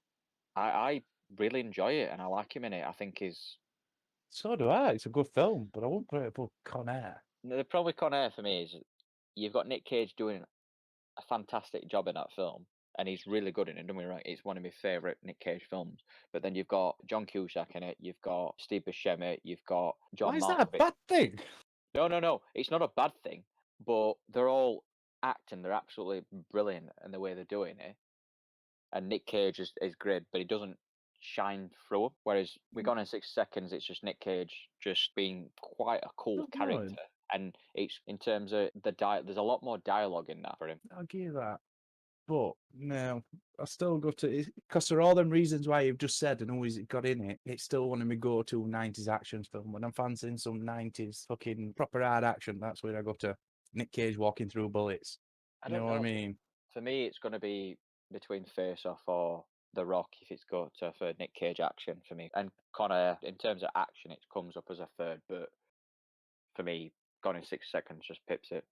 I really enjoy it, and I like him in it. I think he's. So do I. It's a good film, but I won't put it above Con Air. The problem with Con Air for me is you've got Nic Cage doing a fantastic job in that film, and he's really good in it. Don't get me wrong; it's one of my favourite Nic Cage films. But then you've got John Cusack in it, you've got Steve Buscemi, you've got John. Why is Malkovich. that a bad thing? No. It's not a bad thing, but they're all acting. They're absolutely brilliant in the way they're doing it. And Nic Cage is great, but he doesn't shine through. Whereas we Gone in 6 Seconds, it's just Nic Cage just being quite a cool character. And it's in terms of there's a lot more dialogue in that for him. I'll give you that. But no, I still go to because for all them reasons why you've just said and always got in it, it's still one of my go-to 90s action film. When I'm fancying some 90s fucking proper hard action, that's where I go to. Nic Cage walking through bullets. You know what I mean? For me, it's going to be between Face Off or The Rock if it's got for Nic Cage action for me. And Con Air, in terms of action, it comes up as a third, but for me, Gone in 6 Seconds just pips it.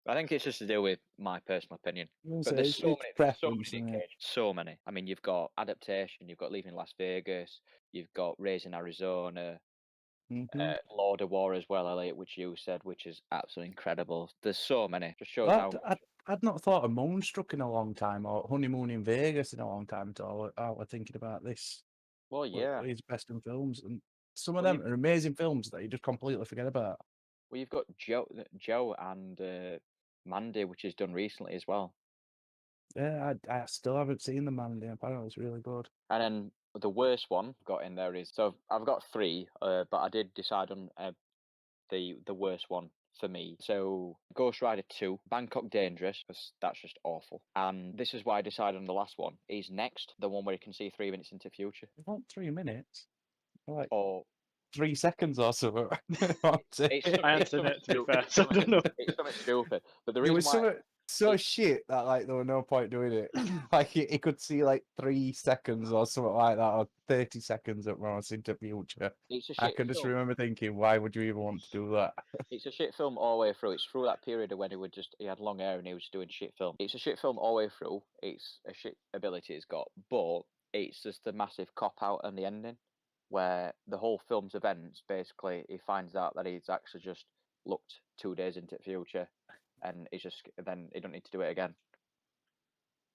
I think it's just to do with my personal opinion. But there's so many. So many. I mean, you've got Adaptation, you've got Leaving Las Vegas, you've got Raising Arizona, Mhm. Lord of War as well, Elliott, which you said, which is absolutely incredible. There's so many. Just shows Well, how. I'd not thought of Moonstruck in a long time, or Honeymoon in Vegas in a long time at all. I was thinking about this. Well, yeah. His best in films, and some of Well, them are amazing films that you just completely forget about. Well, you've got Joe and Mandy, which is done recently as well. Yeah, I still haven't seen the Mandy. Apparently, it's really good. And then the worst one got in there is so I've got three, but I did decide on the worst one for me. So Ghost Rider 2, Bangkok Dangerous, 'cause that's just awful. And this is why I decided on the last one. Is Next, the one where you can see 3 minutes into the future. Not 3 minutes, like Or 3 seconds or so. it's I answered something it, to be stupid. fair, so I don't know. It's something stupid. But the It reason was why so it- shit that like there was no point doing it. Like he could see like 3 seconds or something like that, or 30 seconds at most into future. it's a I shit can just film. remember thinking, why would you even want to do that? It's a shit film all the way through. It's through that period of when he had long hair and he was doing shit film. It's a shit film all the way through. It's a shit ability it's got, but it's just a massive cop out on the ending, where the whole film's events basically he finds out that he's actually just looked 2 days into the future, and then he don't need to do it again.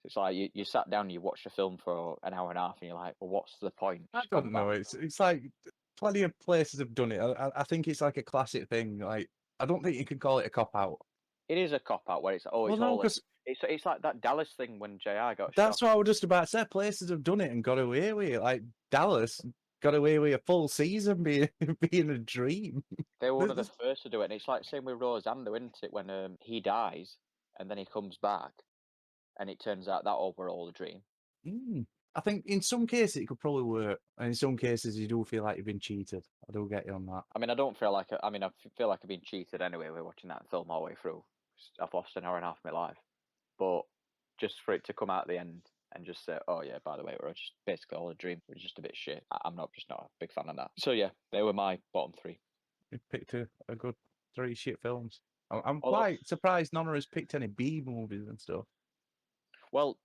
So it's like you sat down and you watched a film for an hour and a half, and you're like, well, what's the point? I Just come don't know. back. It's like plenty of places have done it. I think it's like a classic thing. Like I don't think you can call it a cop out. It is a cop out where it's oh Well, it's no, all because it's like that Dallas thing when JR got shot. that's what I was just about to say. Places have done it and got away with it. Like Dallas got away with a full season being being a dream. They were one of the This- first to do it, and it's like same with Roseanne, though, isn't it? When he dies and then he comes back, and it turns out that overall a dream. I think in some cases it could probably work, and in some cases you do feel like you've been cheated. I do get you on that. I mean, I don't feel like I mean, I feel like I've been cheated anyway. We're watching that film all the way through. I've lost an hour and a half of my life, but just for it to come out at the end and just say, "Oh yeah, by the way, we're just basically all a dream," was just a bit shit. I'm not a big fan of that. So yeah, they were my bottom three. You picked a good 3 shit films. I'm Although, quite surprised none of us picked any B movies and stuff. well,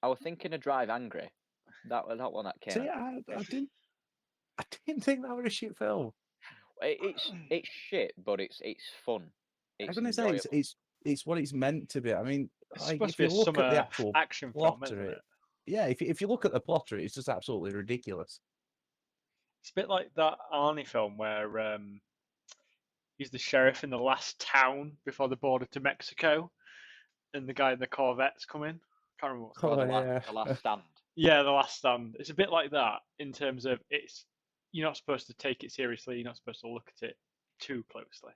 I was thinking of Drive Angry. That one that came. See, I didn't think that was a shit film. It's shit, but it's fun. I'm It's gonna say enjoyable. it's what it's meant to be. I mean, It's like supposed if to be you a look at the summer actual action plot film, of isn't it, it? yeah, if you look at the plot of it, it's just absolutely ridiculous. It's a bit like that Arnie film where he's the sheriff in the last town before the border to Mexico, and the guy in the Corvette's coming. Can't remember what's Oh, called. the last stand. Yeah, The Last Stand. It's a bit like that in terms of you're not supposed to take it seriously. You're not supposed to look at it too closely.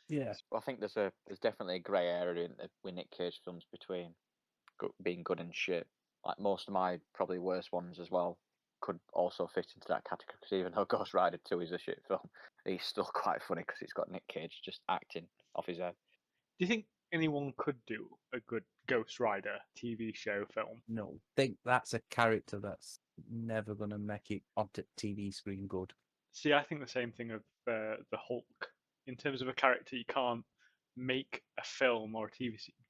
Yeah, I think there's definitely a grey area with Nick Cage films between being good and shit. Like most of my probably worst ones as well could also fit into that category. Because even though Ghost Rider 2 is a shit film, he's still quite funny because it's got Nick Cage just acting off his head. Do you think anyone could do a good Ghost Rider TV show film? no, think that's a character that's never gonna make it onto TV screen good. See, I think the same thing of the Hulk. In terms of a character, you can't make a film or a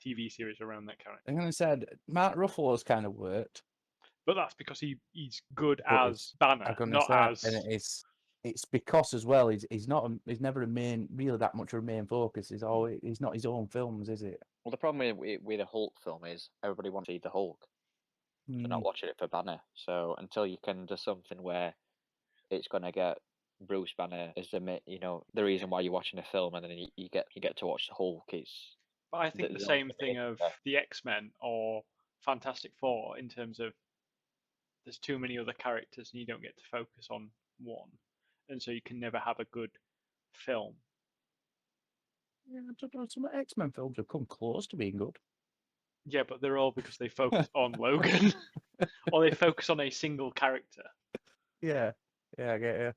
TV series around that character. I'm gonna say Mark Ruffalo's kind of worked, But that's because he's good but as Banner, I'm gonna not say, as. and it's because as well he's never a main really that much of a main focus. He's not his own films, is it? Well, the problem with a Hulk film is everybody wants to see the Hulk. They're not watching it for Banner. So until you can do something where it's going to get Bruce Banner as the reason why you're watching a film, and then you get to watch the Hulk. But I think the same thing of the X-Men or Fantastic Four in terms of there's too many other characters and you don't get to focus on one, and so you can never have a good film. Yeah, I don't know. Some X-Men films have come close to being good. Yeah, but they're all because they focus on Logan, or they focus on a single character. Yeah, I get you.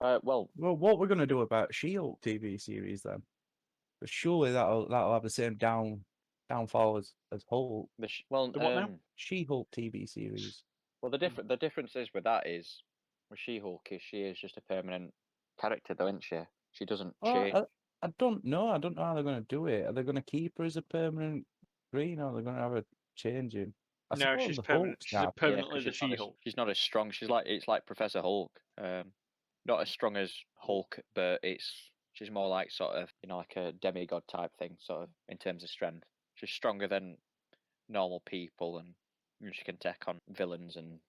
Well, what we're gonna do about She-Hulk TV series then? But surely that'll have the same downfall as Hulk. The what now? She-Hulk TV series. Well, the difference is with that is with She-Hulk she is just a permanent character, though, isn't she? She doesn't change. I don't know. I don't know how they're going to do it. Are they going to keep her as a permanent green, or are they going to have a changing? No, she's permanent. She's permanently the she's She-Hulk. She's not as strong. It's like Professor Hulk. not as strong as Hulk, but she's more like sort of like a demigod type thing, sort of in terms of strength. She's stronger than normal people, and she can take on villains and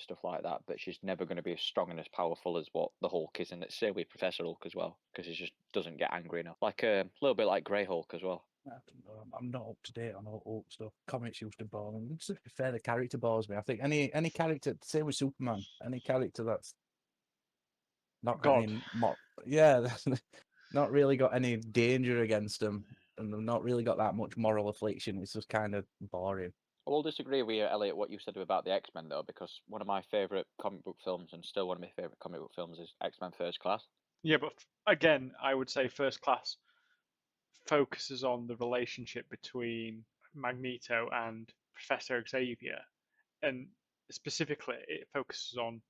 stuff like that. But she's never going to be as strong and as powerful as what the Hulk is, and it's same with Professor Hulk as well, because he just doesn't get angry enough. Like a little bit like Grey Hulk as well. I don't know, I'm not up to date on all Hulk stuff. Comics used to bore me. To be fair, the character bores me. I think any character, same with Superman, any character that's not got God. any, that's not really got any danger against them, and they've not really got that much moral affliction. It's just kind of boring. I will disagree with you, Elliot, what you said about the X-Men, though, because one of my favourite comic book films, and still one of my favourite comic book films, is X-Men First Class. Yeah, but again, I would say First Class focuses on the relationship between Magneto and Professor Xavier, and specifically, it focuses on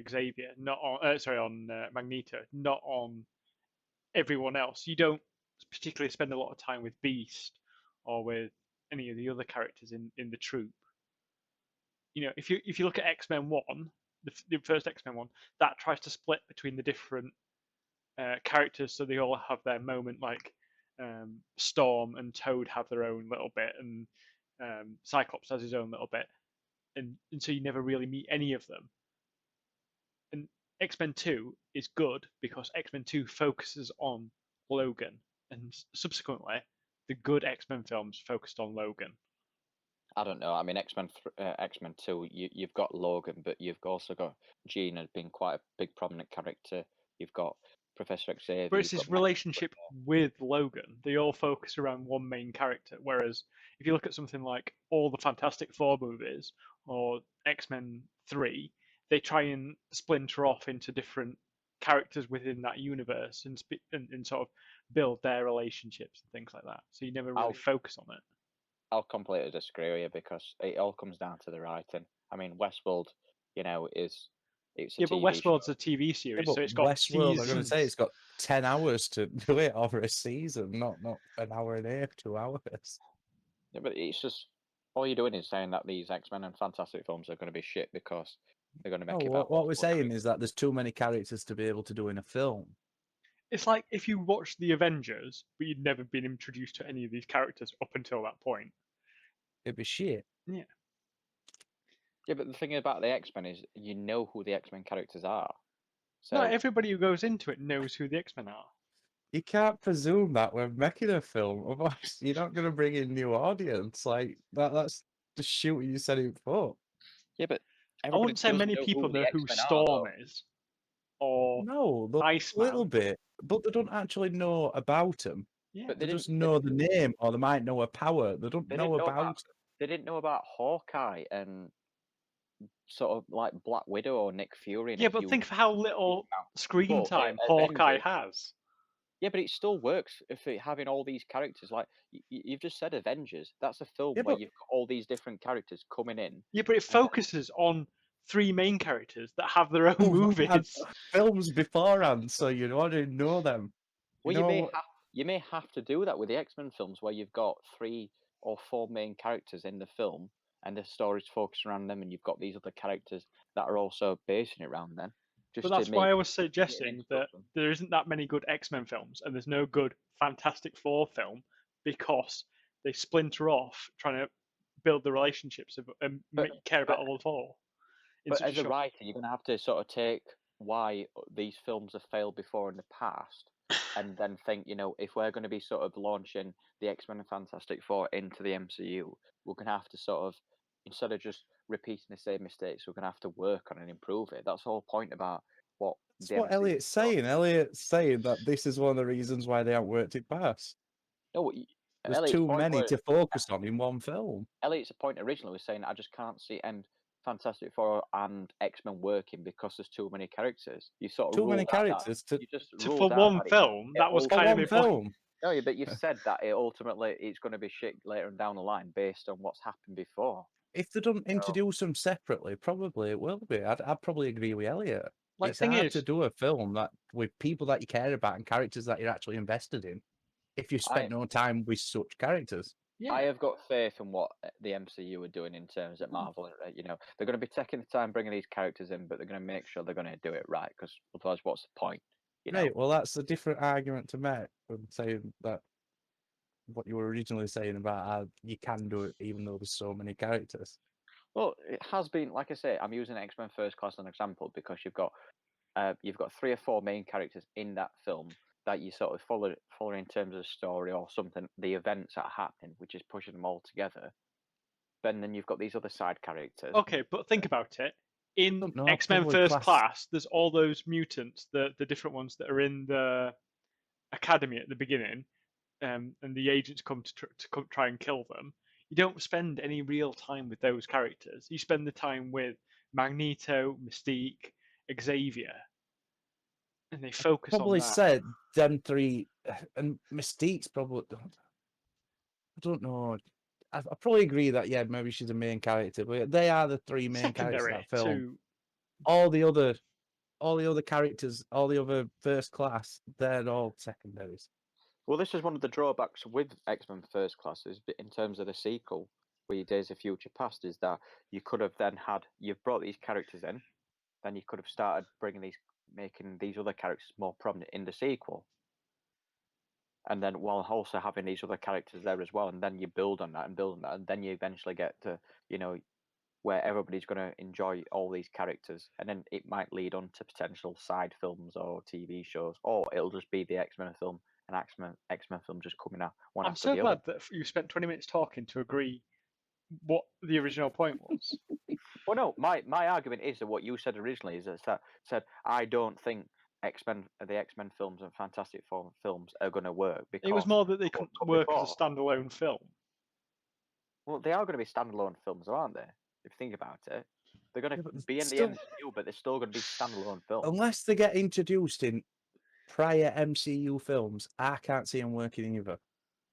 Xavier, not on on Magneto, not on everyone else. You don't particularly spend a lot of time with Beast or with any of the other characters in the troupe. If you look at X-Men 1, the first X-Men 1, that tries to split between the different characters, so they all have their moment. Like Storm and Toad have their own little bit, and Cyclops has his own little bit, and so you never really meet any of them. And X-Men 2 is good because X-Men 2 focuses on Logan, and subsequently, the good X-Men films focused on Logan. I don't know. I mean, X-Men 2, you've got Logan, but you've also got Jean as being quite a big prominent character. You've got Professor Xavier. But it's his relationship with Logan. They all focus around one main character. Whereas if you look at something like all the Fantastic Four movies or X-Men 3, they try and splinter off into different characters within that universe and sort of build their relationships and things like that. So you never really focus on it. I'll completely disagree with you because it all comes down to the writing. I mean, Westworld, it's but Westworld's a TV series, so it's got Westworld. seasons. I'm going to say it's got 10 hours to do it over a season, not an hour and a half, 2 hours. Yeah, but it's just all you're doing is saying that these X-Men and Fantastic films are going to be shit because they're going to make it. What we're saying is that there's too many characters to be able to do in a film. It's like if you watched The Avengers, but you'd never been introduced to any of these characters up until that point. It'd be shit. Yeah. Yeah, but the thing about the X-Men is you know who the X-Men characters are. So not everybody who goes into it knows who the X-Men are. You can't presume that when making a film, otherwise you're not going to bring in new audience. Like that's just shooting you set it for. Yeah, but I wouldn't say many people know who Storm is. Or no, Iceman. A little bit, but they don't actually know about him. Yeah, they just know the name, or they might know a power. They don't know about. They didn't know about Hawkeye and sort of like Black Widow or Nick Fury. Yeah, but think of how little screen time Hawkeye has. Yeah, but it still works if having all these characters. Like you've just said, Avengers. That's a film where you've got all these different characters coming in. Yeah, but it focuses on 3 main characters that have their own movies. Films beforehand, so you already know them. Well, you may have to do that with the X-Men films, where you've got 3 or 4 main characters in the film, and the story's focused around them, and you've got these other characters that are also basing it around them. But that's why I was suggesting that there isn't that many good X-Men films, and there's no good Fantastic Four film, because they splinter off trying to build the relationships and make you care about all 4. But as a writer, you're going to have to sort of take why these films have failed before in the past, and then think, if we're going to be sort of launching the X-Men and Fantastic Four into the MCU, we're going to have to sort of, instead of just repeating the same mistakes, we're going to have to work on and improve it. That's the whole point about That's what Elliott's saying. Elliott's saying that this is one of the reasons why they haven't worked it past. No, there's too many to focus on in one film. Elliott's point originally was saying, I just can't see Fantastic Four and X-Men working because there's too many characters. You sort of too many characters for one film. That was kind of the point. No, but you've said that it's going to be shit later down the line based on what's happened before. If they don't introduce them separately, probably it will be. I'd probably agree with Elliott. Like, it's hard to do a film that with people that you care about and characters that you're actually invested in if you spent no time with such characters. Yeah. I have got faith in what the MCU are doing in terms of Marvel. You know, they're going to be taking the time bringing these characters in, but they're going to make sure they're going to do it right. Because otherwise, what's the point? You know. Right. Well, that's a different argument to make from saying that what you were originally saying about how you can do it even though there's so many characters. Well, it has been, like I say, I'm using X-Men First Class as an example because you've got 3 or 4 main characters in that film that you sort of follow in terms of the story or something, the events that are happening, which is pushing them all together. Then you've got these other side characters. Okay, but think about it. In don't know, X-Men probably First class- Class, there's all those mutants, the different ones that are in the academy at the beginning, and the agents come to try and kill them. You don't spend any real time with those characters. You spend the time with Magneto, Mystique, Xavier, and they focus on Probably that. said them 3, and Mystique's probably. I don't know. I probably agree that maybe she's a main character, but they are the 3 main characters of Secondary that film. to All the other characters, all the other First Class, they're all secondaries. Well, this is one of the drawbacks with X-Men First Class is in terms of the sequel, where Days of Future Past, is that you could have then you've brought these characters in, then you could have started making these other characters more prominent in the sequel. And then while also having these other characters there as well, and then you build on that, and then you eventually get to, where everybody's going to enjoy all these characters, and then it might lead on to potential side films or TV shows, or it'll just be the X-Men film, an X-Men film just coming out one I'm after so the glad other. that you spent 20 minutes talking to agree what the original point was. Well, no, my argument is that what you said originally is that said I don't think the X-Men films and Fantastic Four films are going to work because It was more that they what couldn't come work before. as a standalone film. Well, they are going to be standalone films, aren't they? If you think about it, they're going Yeah, to but be in the still- MCU, but they're still going to be standalone films. Unless they get introduced in prior MCU films, I can't see them working in either.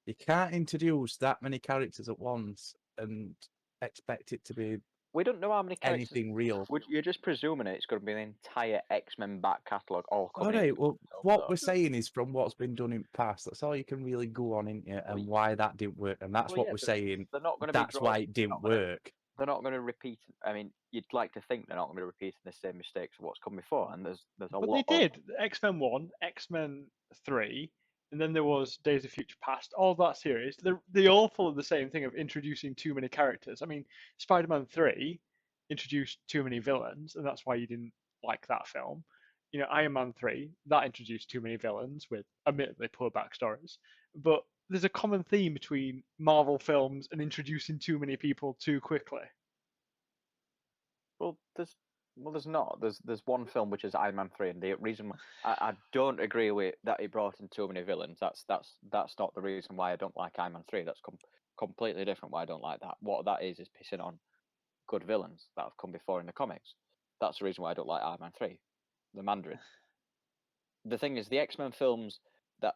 You can't introduce that many characters at once and expect it to be We don't know how many characters. anything real. You're just presuming it's going to be the entire X-Men back catalogue all All coming. right, well, what we're saying is from what's been done in the past. That's all you can really go on, isn't it? And why that didn't work. And that's Well, what yeah, we're but saying. they're not going to That's why it didn't work. They're not going to repeat. I mean, you'd like to think they're not going to be repeating the same mistakes of what's come before. And there's a But lot. they did. X-Men 1, X-Men 3, and then there was Days of Future Past. All that series, they all follow the same thing of introducing too many characters. I mean, Spider-Man 3 introduced too many villains, and that's why you didn't like that film. Iron Man 3, that introduced too many villains with admittedly poor backstories. But there's a common theme between Marvel films and introducing too many people too quickly. Well, there's not. There's one film which is Iron Man 3, and the reason I don't agree with that he brought in too many villains. That's not the reason why I don't like Iron Man 3. That's completely different. Why I don't like that. What that is pissing on good villains that have come before in the comics. That's the reason why I don't like Iron Man 3, the Mandarin. The thing is, the X-Men films that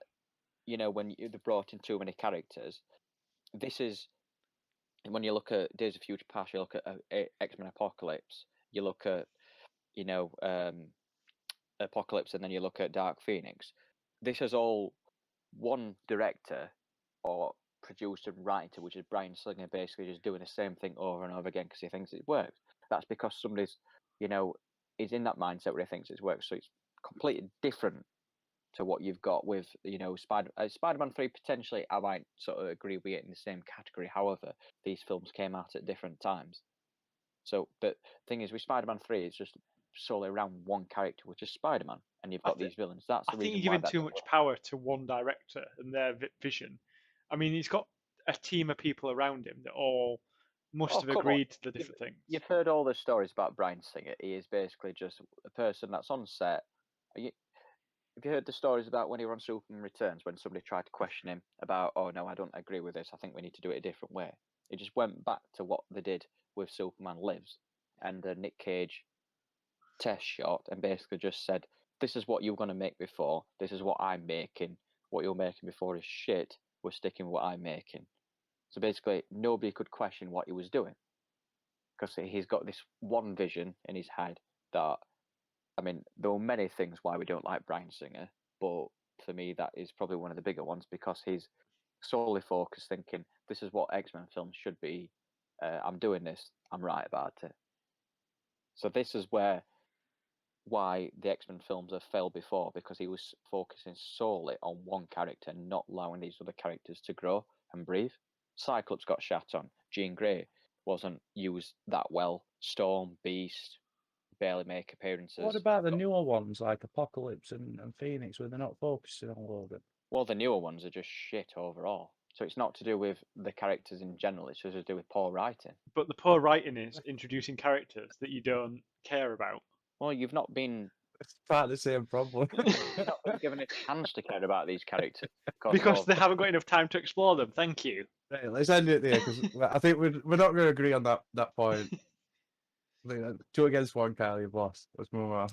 when they brought in too many characters. This is when you look at Days of Future Past, you look at X-Men Apocalypse, you look at Apocalypse, and then you look at Dark Phoenix. This is all one director or producer and writer, which is Bryan Singer, basically just doing the same thing over and over again because he thinks it works. That's because somebody's is in that mindset where he thinks it works. So it's completely different to what you've got with Spider-Man 3. Potentially, I might sort of agree with it in the same category. However, these films came out at different times. So, but the thing is, with Spider-Man 3, it's just solely around one character, which is Spider-Man, and you've got these villains. That's the I reason think you're why giving too much power to one director and their vision. I mean, he's got a team of people around him that all must have agreed to the different things. You've heard all the stories about Bryan Singer. He is basically just a person that's on set. Have you heard the stories about when he was on Superman Returns, when somebody tried to question him about, oh no, I don't agree with this, I think we need to do it a different way? He just went back to what they did with Superman Lives and the Nic Cage test shot and basically just said, this is what you were going to make before, this is what I'm making, what you're making before is shit, we're sticking with what I'm making. So basically, nobody could question what he was doing because he's got this one vision in his head that, I mean, there are many things why we don't like Bryan Singer, but for me, that is probably one of the bigger ones because he's solely focused, thinking this is what X-Men films should be. I'm doing this. I'm right about it. So this is why the X-Men films have failed before, because he was focusing solely on one character, not allowing these other characters to grow and breathe. Cyclops got shat on. Jean Grey wasn't used that well. Storm, Beast, barely make appearances. What about the newer ones like Apocalypse and Phoenix, where they're not focusing on Logan? Well, the newer ones are just shit overall. So it's not to do with the characters in general, it's just to do with poor writing. But the poor writing is introducing characters that you don't care about. Well, you've not been It's part of the same problem. given a chance to care about these characters. Because they haven't got enough time to explore them. Thank you. Right, let's end it there, because I think we're not going to agree on that point. I think 2 against 1, Kyle, you've lost. Let's move on.